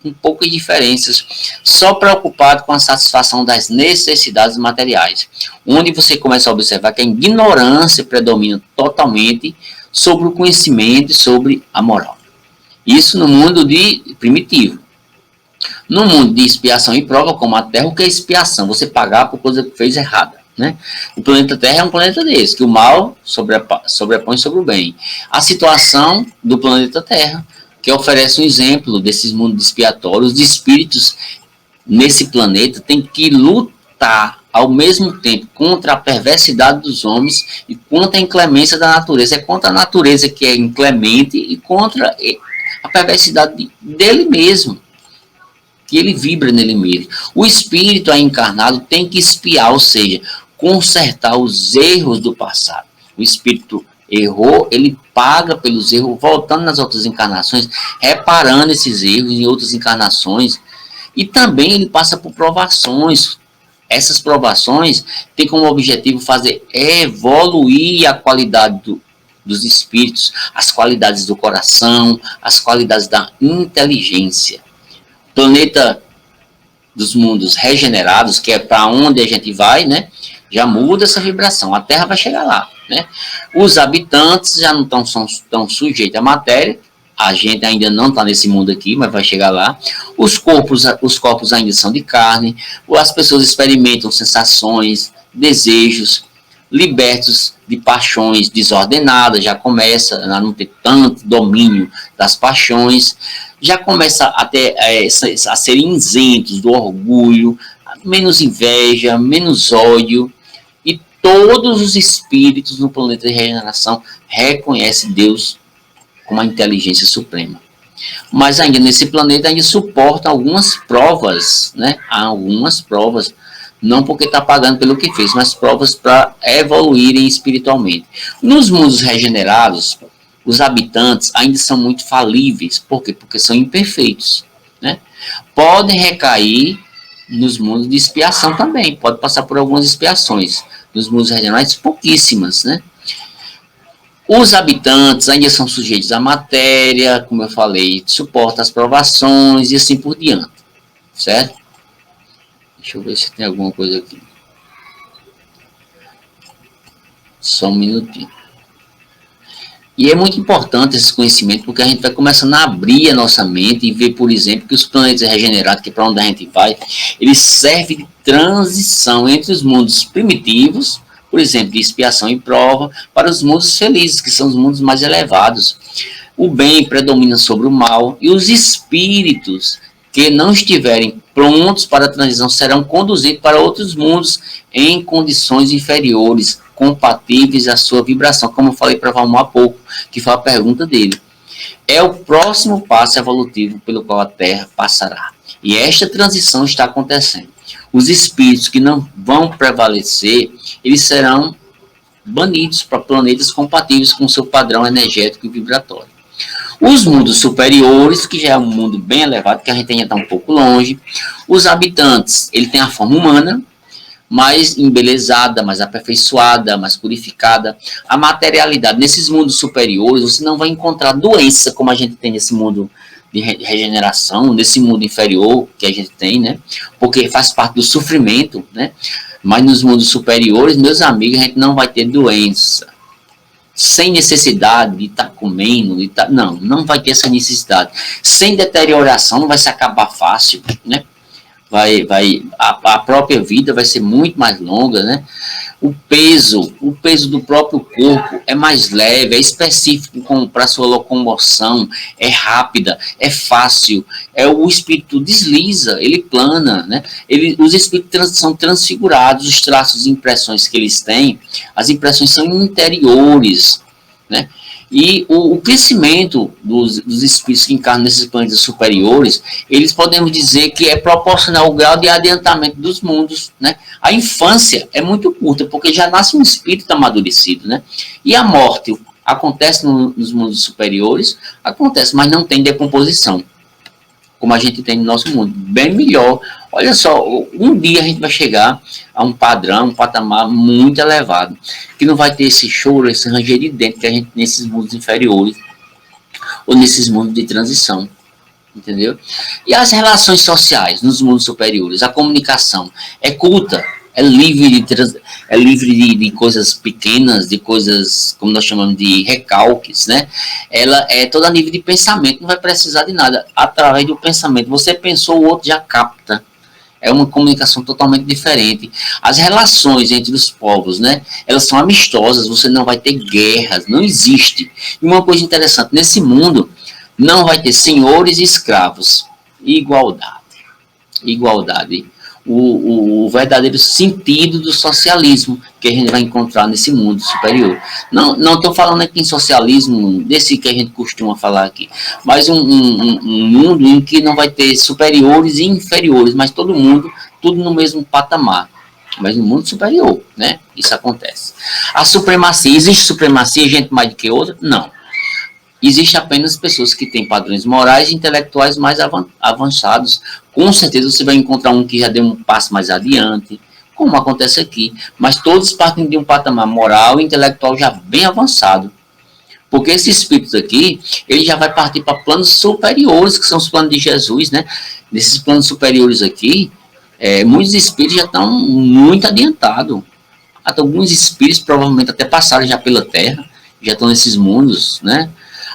com poucas diferenças, só preocupado com a satisfação das necessidades materiais, onde você começa a observar que a ignorância predomina totalmente sobre o conhecimento e sobre a moral. Isso no mundo primitivo. No mundo de expiação e prova, como a Terra, o que é expiação? Você pagar por coisa que fez errada. Né? O planeta Terra é um planeta desse, que o mal sobrepõe sobre o bem. A situação do planeta Terra, que oferece um exemplo desses mundos expiatórios, de espíritos nesse planeta, tem que lutar ao mesmo tempo contra a perversidade dos homens e contra a inclemência da natureza. É contra a natureza que é inclemente e contra a perversidade dele mesmo, que ele vibra nele mesmo. O espírito aí encarnado tem que expiar, ou seja, consertar os erros do passado. O espírito errou, ele paga pelos erros, voltando nas outras encarnações, reparando esses erros em outras encarnações, e também ele passa por provações. Essas provações têm como objetivo fazer evoluir a qualidade dos espíritos, as qualidades do coração, as qualidades da inteligência. Planeta dos mundos regenerados, que é para onde a gente vai, né? Já muda essa vibração, a Terra vai chegar lá, né? Os habitantes já não estão sujeitos à matéria, a gente ainda não está nesse mundo aqui, mas vai chegar lá. Os corpos ainda são de carne, as pessoas experimentam sensações, desejos, libertos de paixões desordenadas, já começa a não ter tanto domínio das paixões, já começa a serem isentos do orgulho, menos inveja, menos ódio, e todos os espíritos no planeta de regeneração reconhecem Deus como a inteligência suprema. Mas ainda nesse planeta ainda suporta algumas provas, né? Há algumas provas, não porque está pagando pelo que fez, mas provas para evoluírem espiritualmente. Nos mundos regenerados, os habitantes ainda são muito falíveis. Por quê? Porque são imperfeitos, né? Podem recair nos mundos de expiação também, pode passar por algumas expiações. Nos mundos regenerados, pouquíssimas, né? Os habitantes ainda são sujeitos à matéria, como eu falei, suportam as provações e assim por diante, certo? Deixa eu ver se tem alguma coisa aqui. Só um minutinho. E é muito importante esse conhecimento, porque a gente vai começando a abrir a nossa mente e ver, por exemplo, que os planetas regenerados, que é para onde a gente vai, eles servem de transição entre os mundos primitivos, por exemplo, de expiação e prova, para os mundos felizes, que são os mundos mais elevados. O bem predomina sobre o mal, e os espíritos que não estiverem prontos para a transição serão conduzidos para outros mundos em condições inferiores, compatíveis à sua vibração, como eu falei para o Valmor há pouco, que foi a pergunta dele. É o próximo passo evolutivo pelo qual a Terra passará. E esta transição está acontecendo. Os espíritos que não vão prevalecer, eles serão banidos para planetas compatíveis com seu padrão energético e vibratório. Os mundos superiores, que já é um mundo bem elevado, que a gente ainda está um pouco longe. Os habitantes, ele tem a forma humana, mais embelezada, mais aperfeiçoada, mais purificada. A materialidade, nesses mundos superiores, você não vai encontrar doença como a gente tem nesse mundo de regeneração, nesse mundo inferior que a gente tem, né? Porque faz parte do sofrimento, né? Mas nos mundos superiores, meus amigos, a gente não vai ter doença. Sem necessidade de estar comendo, não vai ter essa necessidade. Sem deterioração, não vai se acabar fácil, né? A própria vida vai ser muito mais longa, né? O peso do próprio corpo é mais leve, é específico para sua locomoção, é rápida, é fácil, o espírito desliza, ele plana, né? Os espíritos são transfigurados, os traços e impressões que eles têm, as impressões são interiores, né? E o crescimento dos espíritos que encarnam nesses planetas superiores, eles podemos dizer que é proporcional ao grau de adiantamento dos mundos, né? A infância é muito curta, porque já nasce um espírito amadurecido, né? E a morte acontece nos mundos superiores, acontece, mas não tem decomposição. como a gente tem no nosso mundo, bem melhor. Olha só, um dia a gente vai chegar a um padrão, um patamar muito elevado, que não vai ter esse choro, esse ranger de dentro que a gente tem nesses mundos inferiores, ou nesses mundos de transição, entendeu? E as relações sociais nos mundos superiores, a comunicação é culta, é livre de coisas pequenas, de coisas, como nós chamamos de recalques, né? Ela é toda a nível de pensamento, não vai precisar de nada. Através do pensamento, você pensou, o outro já capta. É uma comunicação totalmente diferente. As relações entre os povos, né? Elas são amistosas, você não vai ter guerras, não existe. E uma coisa interessante, nesse mundo, não vai ter senhores e escravos. Igualdade. Igualdade. O verdadeiro sentido do socialismo que a gente vai encontrar nesse mundo superior. Não estou falando aqui em socialismo desse que a gente costuma falar aqui, mas um mundo em que não vai ter superiores e inferiores, mas todo mundo, tudo no mesmo patamar, mas no mundo superior, né? Isso acontece. A supremacia, existe supremacia, gente mais do que outra? Não. Existe apenas pessoas que têm padrões morais e intelectuais mais avançados. Com certeza você vai encontrar um que já deu um passo mais adiante, como acontece aqui. Mas todos partem de um patamar moral e intelectual já bem avançado. Porque esse espírito aqui, ele já vai partir para planos superiores, que são os planos de Jesus, né? Nesses planos superiores aqui, muitos espíritos já estão muito adiantados. Até alguns espíritos provavelmente até passaram já pela Terra, já estão nesses mundos, né?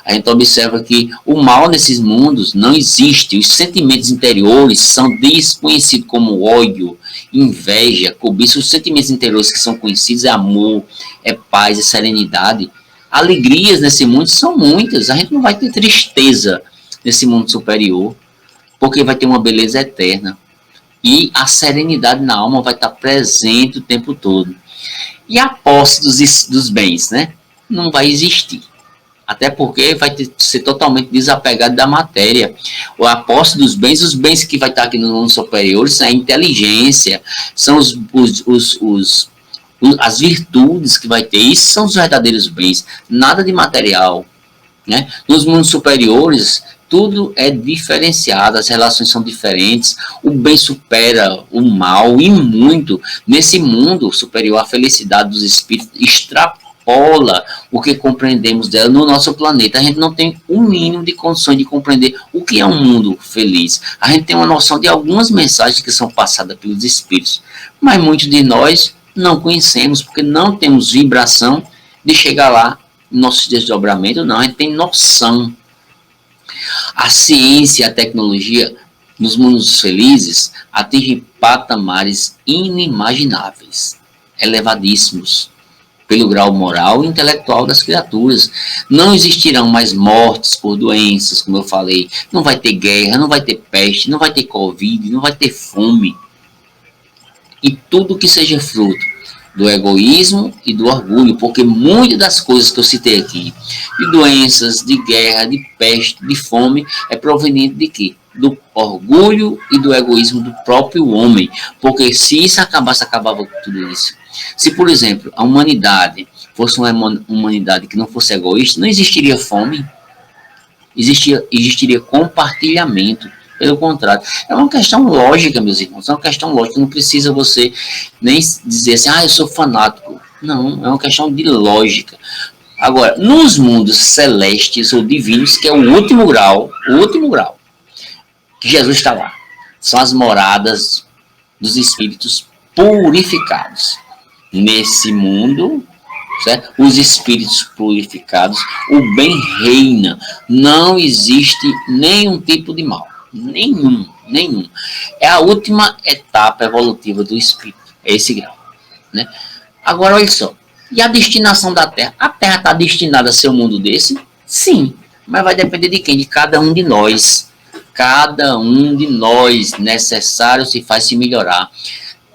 A gente observa que o mal nesses mundos não existe. Os sentimentos interiores são desconhecidos como ódio, inveja, cobiça. Os sentimentos interiores que são conhecidos é amor, é paz, é serenidade. Alegrias nesse mundo são muitas. A gente não vai ter tristeza nesse mundo superior, porque vai ter uma beleza eterna. E a serenidade na alma vai estar presente o tempo todo. E a posse dos bens, né? Não vai existir. Até porque vai ser totalmente desapegado da matéria. A posse dos bens, os bens que vai estar aqui no mundo superior, são a inteligência, são as virtudes que vai ter. Isso são os verdadeiros bens, nada de material, né? Nos mundos superiores, tudo é diferenciado, as relações são diferentes, o bem supera o mal e muito. Nesse mundo superior, a felicidade dos espíritos extrapola o que compreendemos dela no nosso planeta. A gente não tem o mínimo de condições de compreender o que é um mundo feliz. A gente tem uma noção de algumas mensagens que são passadas pelos espíritos, mas muitos de nós não conhecemos, porque não temos vibração de chegar lá no nosso desdobramento, não. A gente tem noção. A ciência e a tecnologia nos mundos felizes atingem patamares inimagináveis, elevadíssimos, pelo grau moral e intelectual das criaturas. Não existirão mais mortes por doenças, como eu falei. Não vai ter guerra, não vai ter peste, não vai ter Covid, não vai ter fome. E tudo que seja fruto do egoísmo e do orgulho, porque muitas das coisas que eu citei aqui, de doenças, de guerra, de peste, de fome, é proveniente de quê? Do orgulho e do egoísmo do próprio homem. Porque se isso acabasse, acabava com tudo isso. Se, por exemplo, a humanidade fosse uma humanidade que não fosse egoísta, não existiria fome, existiria compartilhamento. Pelo contrário, é uma questão lógica, meus irmãos, é uma questão lógica. Não precisa você nem dizer assim, eu sou fanático. Não, é uma questão de lógica. Agora, nos mundos celestes ou divinos, que é o último grau, que Jesus está lá, são as moradas dos espíritos purificados. Nesse mundo, certo? Os espíritos purificados, o bem reina, não existe nenhum tipo de mal, nenhum. É a última etapa evolutiva do espírito, é esse grau, né? Agora, olha só, e a destinação da Terra? A Terra está destinada a ser um mundo desse? Sim, mas vai depender de quem? De cada um de nós. Cada um de nós, necessário se faz se melhorar.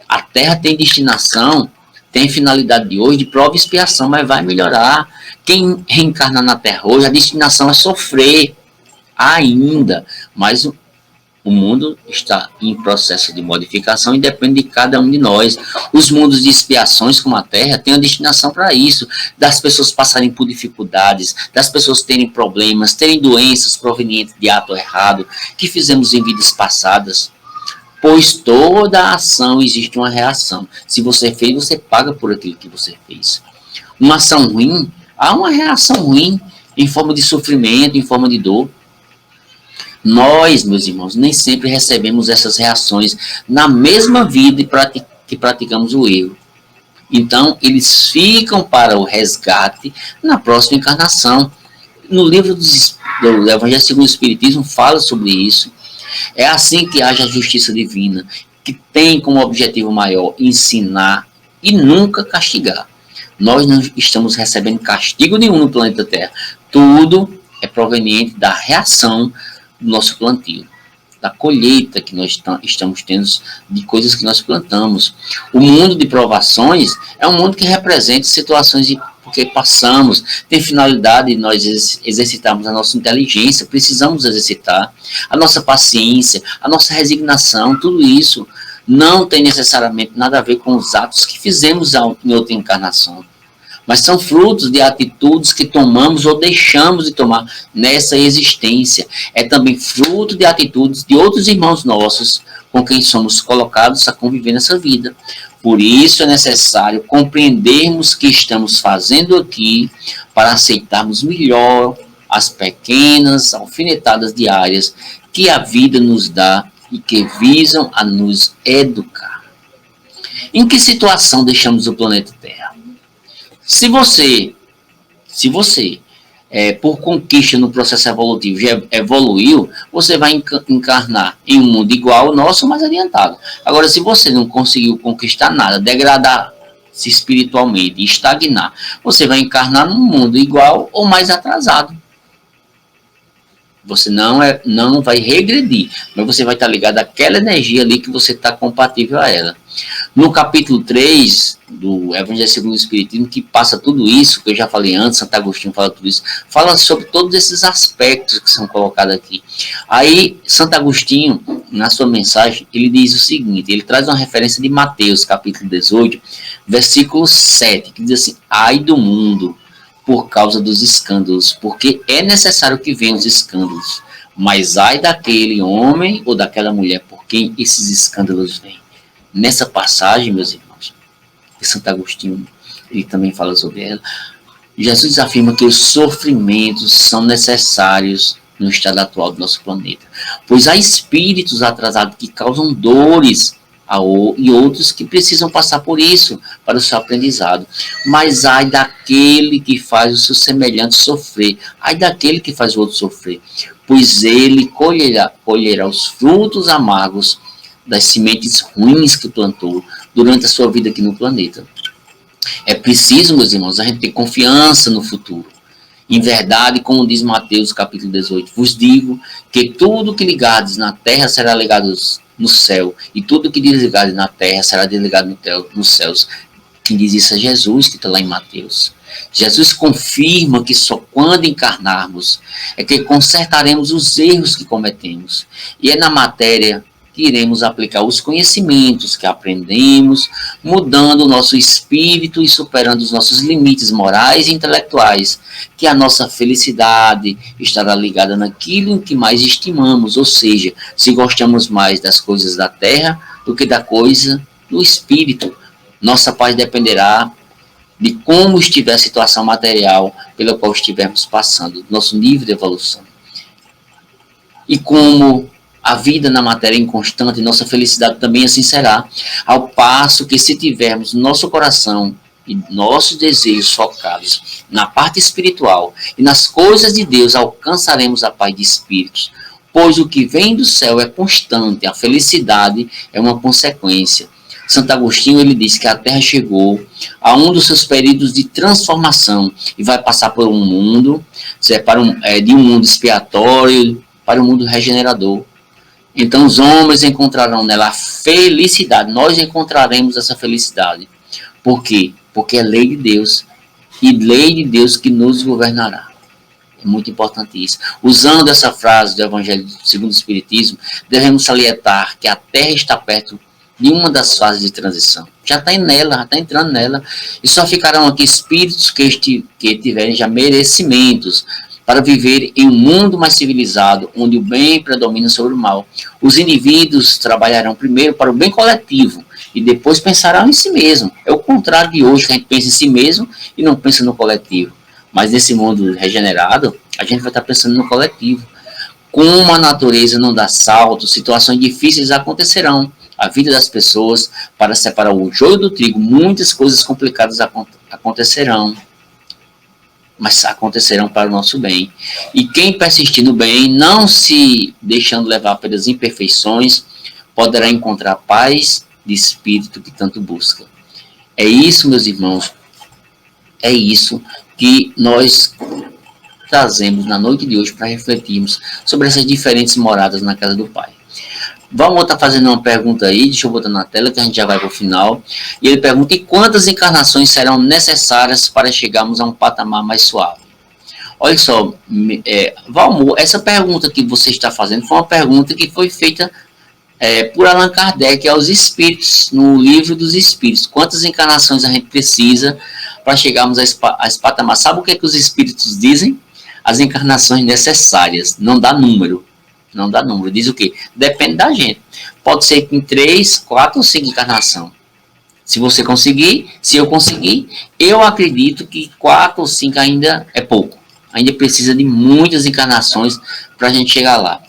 A Terra tem destinação, tem finalidade de hoje, de prova e expiação, mas vai melhorar. Quem reencarna na Terra hoje, a destinação é sofrer ainda, mas O mundo está em processo de modificação e depende de cada um de nós. Os mundos de expiações, como a Terra, têm uma destinação para isso, das pessoas passarem por dificuldades, das pessoas terem problemas, terem doenças provenientes de ato errado que fizemos em vidas passadas. Pois toda ação existe uma reação. Se você fez, você paga por aquilo que você fez. Uma ação ruim, há uma reação ruim em forma de sofrimento, em forma de dor. Nós, meus irmãos, nem sempre recebemos essas reações na mesma vida que praticamos o erro. Então, eles ficam para o resgate na próxima encarnação. No livro do Evangelho segundo o Espiritismo fala sobre isso. É assim que age a justiça divina, que tem como objetivo maior ensinar e nunca castigar. Nós não estamos recebendo castigo nenhum no planeta Terra. Tudo é proveniente da reação do nosso plantio, da colheita que nós estamos tendo de coisas que nós plantamos. O mundo de provações é um mundo que representa situações de porque passamos, tem finalidade de nós exercitarmos a nossa inteligência, precisamos exercitar a nossa paciência, a nossa resignação, tudo isso não tem necessariamente nada a ver com os atos que fizemos em outra encarnação, mas são frutos de atitudes que tomamos ou deixamos de tomar nessa existência. É também fruto de atitudes de outros irmãos nossos com quem somos colocados a conviver nessa vida. Por isso é necessário compreendermos o que estamos fazendo aqui para aceitarmos melhor as pequenas alfinetadas diárias que a vida nos dá e que visam a nos educar. Em que situação deixamos o planeta Terra? Se você por conquista no processo evolutivo já evoluiu, você vai encarnar em um mundo igual ao nosso, mais adiantado. Agora, se você não conseguiu conquistar nada, degradar-se espiritualmente, estagnar, você vai encarnar num mundo igual ou mais atrasado. Você não vai regredir, mas você vai estar ligado àquela energia ali que você está compatível a ela. No capítulo 3 do Evangelho segundo o Espiritismo, que passa tudo isso, que eu já falei antes, Santo Agostinho fala tudo isso, fala sobre todos esses aspectos que são colocados aqui. Aí, Santo Agostinho, na sua mensagem, ele diz o seguinte, ele traz uma referência de Mateus, capítulo 18, versículo 7, que diz assim, ai do mundo, por causa dos escândalos, porque é necessário que venham os escândalos, mas ai daquele homem ou daquela mulher por quem esses escândalos vêm. Nessa passagem, meus irmãos, de Santo Agostinho, ele também fala sobre ela, Jesus afirma que os sofrimentos são necessários no estado atual do nosso planeta, pois há espíritos atrasados que causam dores e outros que precisam passar por isso para o seu aprendizado. Mas ai daquele que faz o seu semelhante sofrer, ai daquele que faz o outro sofrer, pois ele colherá os frutos amargos das sementes ruins que plantou durante a sua vida aqui no planeta. É preciso, meus irmãos, a gente ter confiança no futuro. Em verdade, como diz Mateus capítulo 18, vos digo que tudo que ligardes na terra será ligado no céu, e tudo que desligardes na terra será desligado nos céus. Quem diz isso é Jesus, que está lá em Mateus. Jesus confirma que só quando encarnarmos é que consertaremos os erros que cometemos. E é na matéria que iremos aplicar os conhecimentos que aprendemos, mudando o nosso espírito e superando os nossos limites morais e intelectuais, que a nossa felicidade estará ligada naquilo em que mais estimamos, ou seja, se gostamos mais das coisas da terra do que da coisa do espírito. Nossa paz dependerá de como estiver a situação material pela qual estivermos passando, nosso nível de evolução. E como a vida na matéria é inconstante, nossa felicidade também assim será, ao passo que se tivermos nosso coração e nossos desejos focados na parte espiritual e nas coisas de Deus, alcançaremos a paz de espíritos, pois o que vem do céu é constante, a felicidade é uma consequência. Santo Agostinho, ele diz que a Terra chegou a um dos seus períodos de transformação e vai passar por um mundo, de um mundo expiatório para um mundo regenerador. Então os homens encontrarão nela a felicidade, nós encontraremos essa felicidade. Por quê? Porque é lei de Deus, e lei de Deus que nos governará. É muito importante isso. Usando essa frase do Evangelho segundo o Espiritismo, devemos salientar que a Terra está perto de uma das fases de transição. Já está nela, já está entrando nela. E só ficarão aqui espíritos que tiverem já merecimentos para viver em um mundo mais civilizado, onde o bem predomina sobre o mal. Os indivíduos trabalharão primeiro para o bem coletivo e depois pensarão em si mesmo. É o contrário de hoje, que a gente pensa em si mesmo e não pensa no coletivo. Mas nesse mundo regenerado, a gente vai estar pensando no coletivo. Como a natureza não dá saltos, situações difíceis acontecerão. A vida das pessoas, para separar o joio do trigo, muitas coisas complicadas acontecerão. Mas acontecerão para o nosso bem. E quem persistir no bem, não se deixando levar pelas imperfeições, poderá encontrar paz de espírito que tanto busca. É isso, meus irmãos, é isso que nós trazemos na noite de hoje para refletirmos sobre essas diferentes moradas na casa do Pai. Vamos estar fazendo uma pergunta aí, deixa eu botar na tela que a gente já vai para o final. E ele pergunta: e quantas encarnações serão necessárias para chegarmos a um patamar mais suave? Olha só, Valmor, essa pergunta que você está fazendo foi uma pergunta que foi feita por Allan Kardec aos espíritos, no livro dos espíritos. Quantas encarnações a gente precisa para chegarmos a esse patamar? Sabe o que os espíritos dizem? As encarnações necessárias, não dá número. Não dá número. Diz o quê? Depende da gente. Pode ser que em 3, 4 ou 5 encarnação. Se você conseguir, se eu conseguir, eu acredito que 4 ou 5 ainda é pouco. Ainda precisa de muitas encarnações para a gente chegar lá.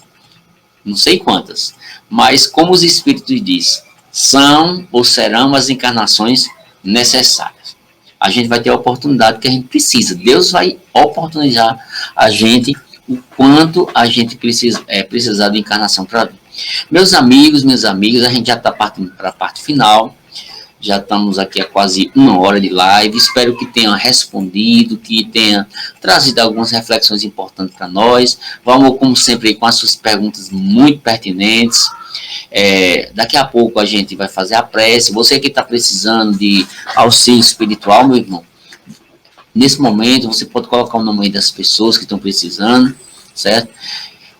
Não sei quantas. Mas como os espíritos dizem, são ou serão as encarnações necessárias. A gente vai ter a oportunidade que a gente precisa. Deus vai oportunizar a gente o quanto a gente precisar de encarnação para vir. Meus amigos, minhas amigas, a gente já está partindo para a parte final. Já estamos aqui há quase 1 hora de live. Espero que tenha respondido, que tenha trazido algumas reflexões importantes para nós. Vamos, como sempre, com as suas perguntas muito pertinentes. Daqui a pouco a gente vai fazer a prece. Você que está precisando de auxílio espiritual, meu irmão, nesse momento você pode colocar o nome aí das pessoas que estão precisando, certo?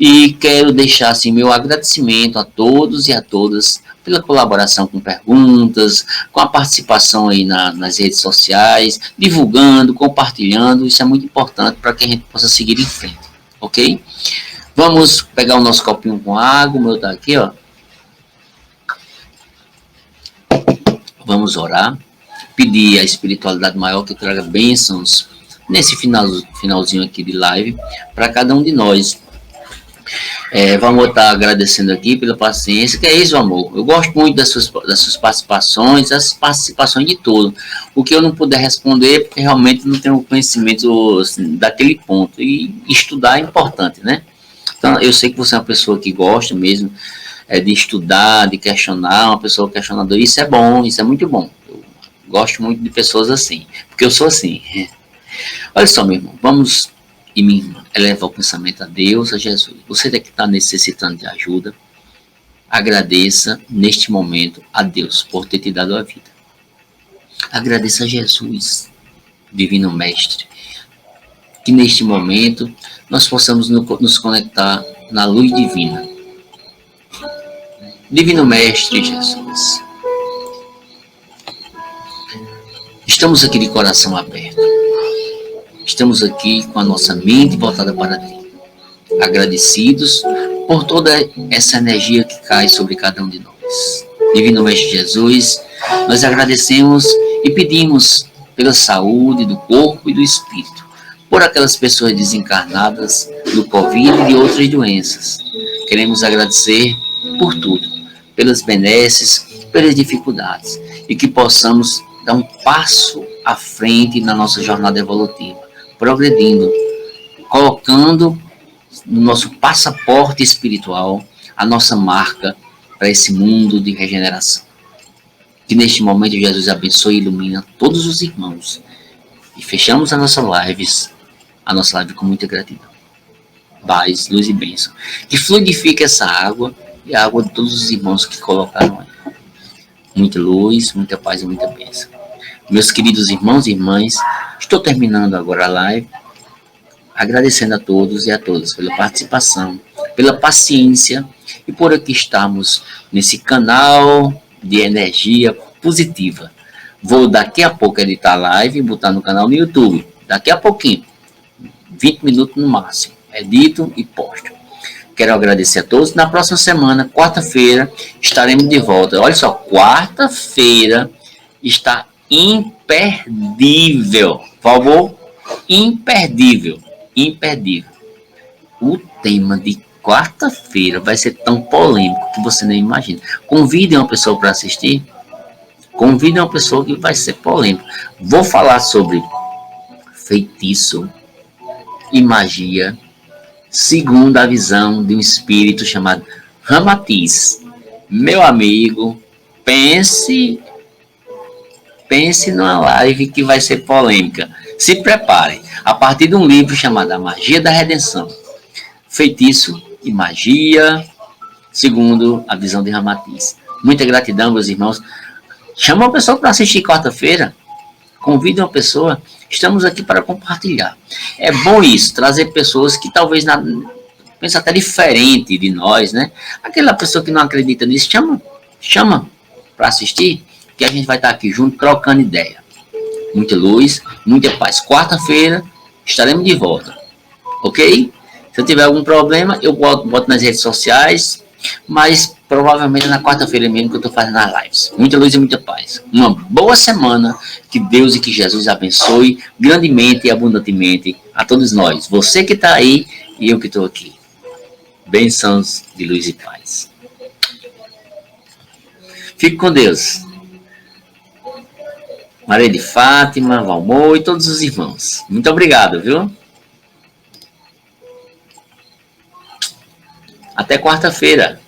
E quero deixar assim meu agradecimento a todos e a todas pela colaboração com perguntas, com a participação aí nas redes sociais, divulgando, compartilhando. Isso é muito importante para que a gente possa seguir em frente, ok? Vamos pegar o nosso copinho com água, o meu tá aqui, ó. Vamos orar, pedir à espiritualidade maior que traga bênçãos nesse finalzinho aqui de live para cada um de nós. Vamos estar agradecendo aqui pela paciência, que é isso, amor. Eu gosto muito das suas participações, das participações de tudo. O que eu não puder responder, porque realmente não tenho conhecimento assim, daquele ponto. E estudar é importante, né? Então, eu sei que você é uma pessoa que gosta mesmo de estudar, de questionar, uma pessoa questionadora. Isso é bom, isso é muito bom. Eu gosto muito de pessoas assim, porque eu sou assim. Olha só, meu irmão, vamos e minha irmã, elevar o pensamento a Deus, a Jesus. Você que está necessitando de ajuda, agradeça neste momento a Deus por ter te dado a vida. Agradeça a Jesus, Divino Mestre, que neste momento nós possamos nos conectar na luz divina. Divino Mestre Jesus, estamos aqui de coração aberto. Estamos aqui com a nossa mente voltada para ti, agradecidos por toda essa energia que cai sobre cada um de nós. Divino Mestre Jesus, nós agradecemos e pedimos pela saúde do corpo e do espírito, por aquelas pessoas desencarnadas do Covid e de outras doenças. Queremos agradecer por tudo, pelas benesses, pelas dificuldades, e que possamos dar um passo à frente na nossa jornada evolutiva, progredindo, colocando no nosso passaporte espiritual a nossa marca para esse mundo de regeneração. Que neste momento Jesus abençoe e ilumina todos os irmãos. E fechamos a nossa live com muita gratidão. Paz, luz e bênção. Que fluidifique essa água e a água de todos os irmãos que colocaram aí. Muita luz, muita paz e muita bênção. Meus queridos irmãos e irmãs, estou terminando agora a live. agradecendo a todos e a todas pela participação, pela paciência e por aqui estarmos nesse canal de energia positiva. Vou daqui a pouco editar a live e botar no canal no YouTube. Daqui a pouquinho, 20 minutos no máximo. Edito e posto. Quero agradecer a todos. Na próxima semana, quarta-feira, estaremos de volta. Olha só, quarta-feira está imperdível. Por favor, imperdível. Imperdível. O tema de quarta-feira vai ser tão polêmico que você nem imagina. Convidem uma pessoa para assistir. Convidem uma pessoa que vai ser polêmico. Vou falar sobre feitiço e magia, segundo a visão de um espírito chamado Ramatiz. Meu amigo, pense numa live que vai ser polêmica. Se prepare. A partir de um livro chamado A Magia da Redenção. Feitiço e magia, segundo a visão de Ramatiz. Muita gratidão, meus irmãos. Chama uma pessoa para assistir quarta-feira. Convide uma pessoa. Estamos aqui para compartilhar. É bom isso, trazer pessoas que talvez pensam até diferente de nós, né? Aquela pessoa que não acredita nisso, chama para assistir, que a gente vai estar aqui junto, trocando ideia. Muita luz, muita paz. Quarta-feira estaremos de volta, ok? Se eu tiver algum problema, eu boto nas redes sociais, mas provavelmente na quarta-feira mesmo que eu estou fazendo as lives. Muita luz e muita paz. Uma boa semana, que Deus e que Jesus abençoe grandemente e abundantemente a todos nós. Você que está aí e eu que estou aqui. Bênçãos de luz e paz. Fique com Deus. Maria de Fátima, Valmor e todos os irmãos. Muito obrigado, viu? Até quarta-feira.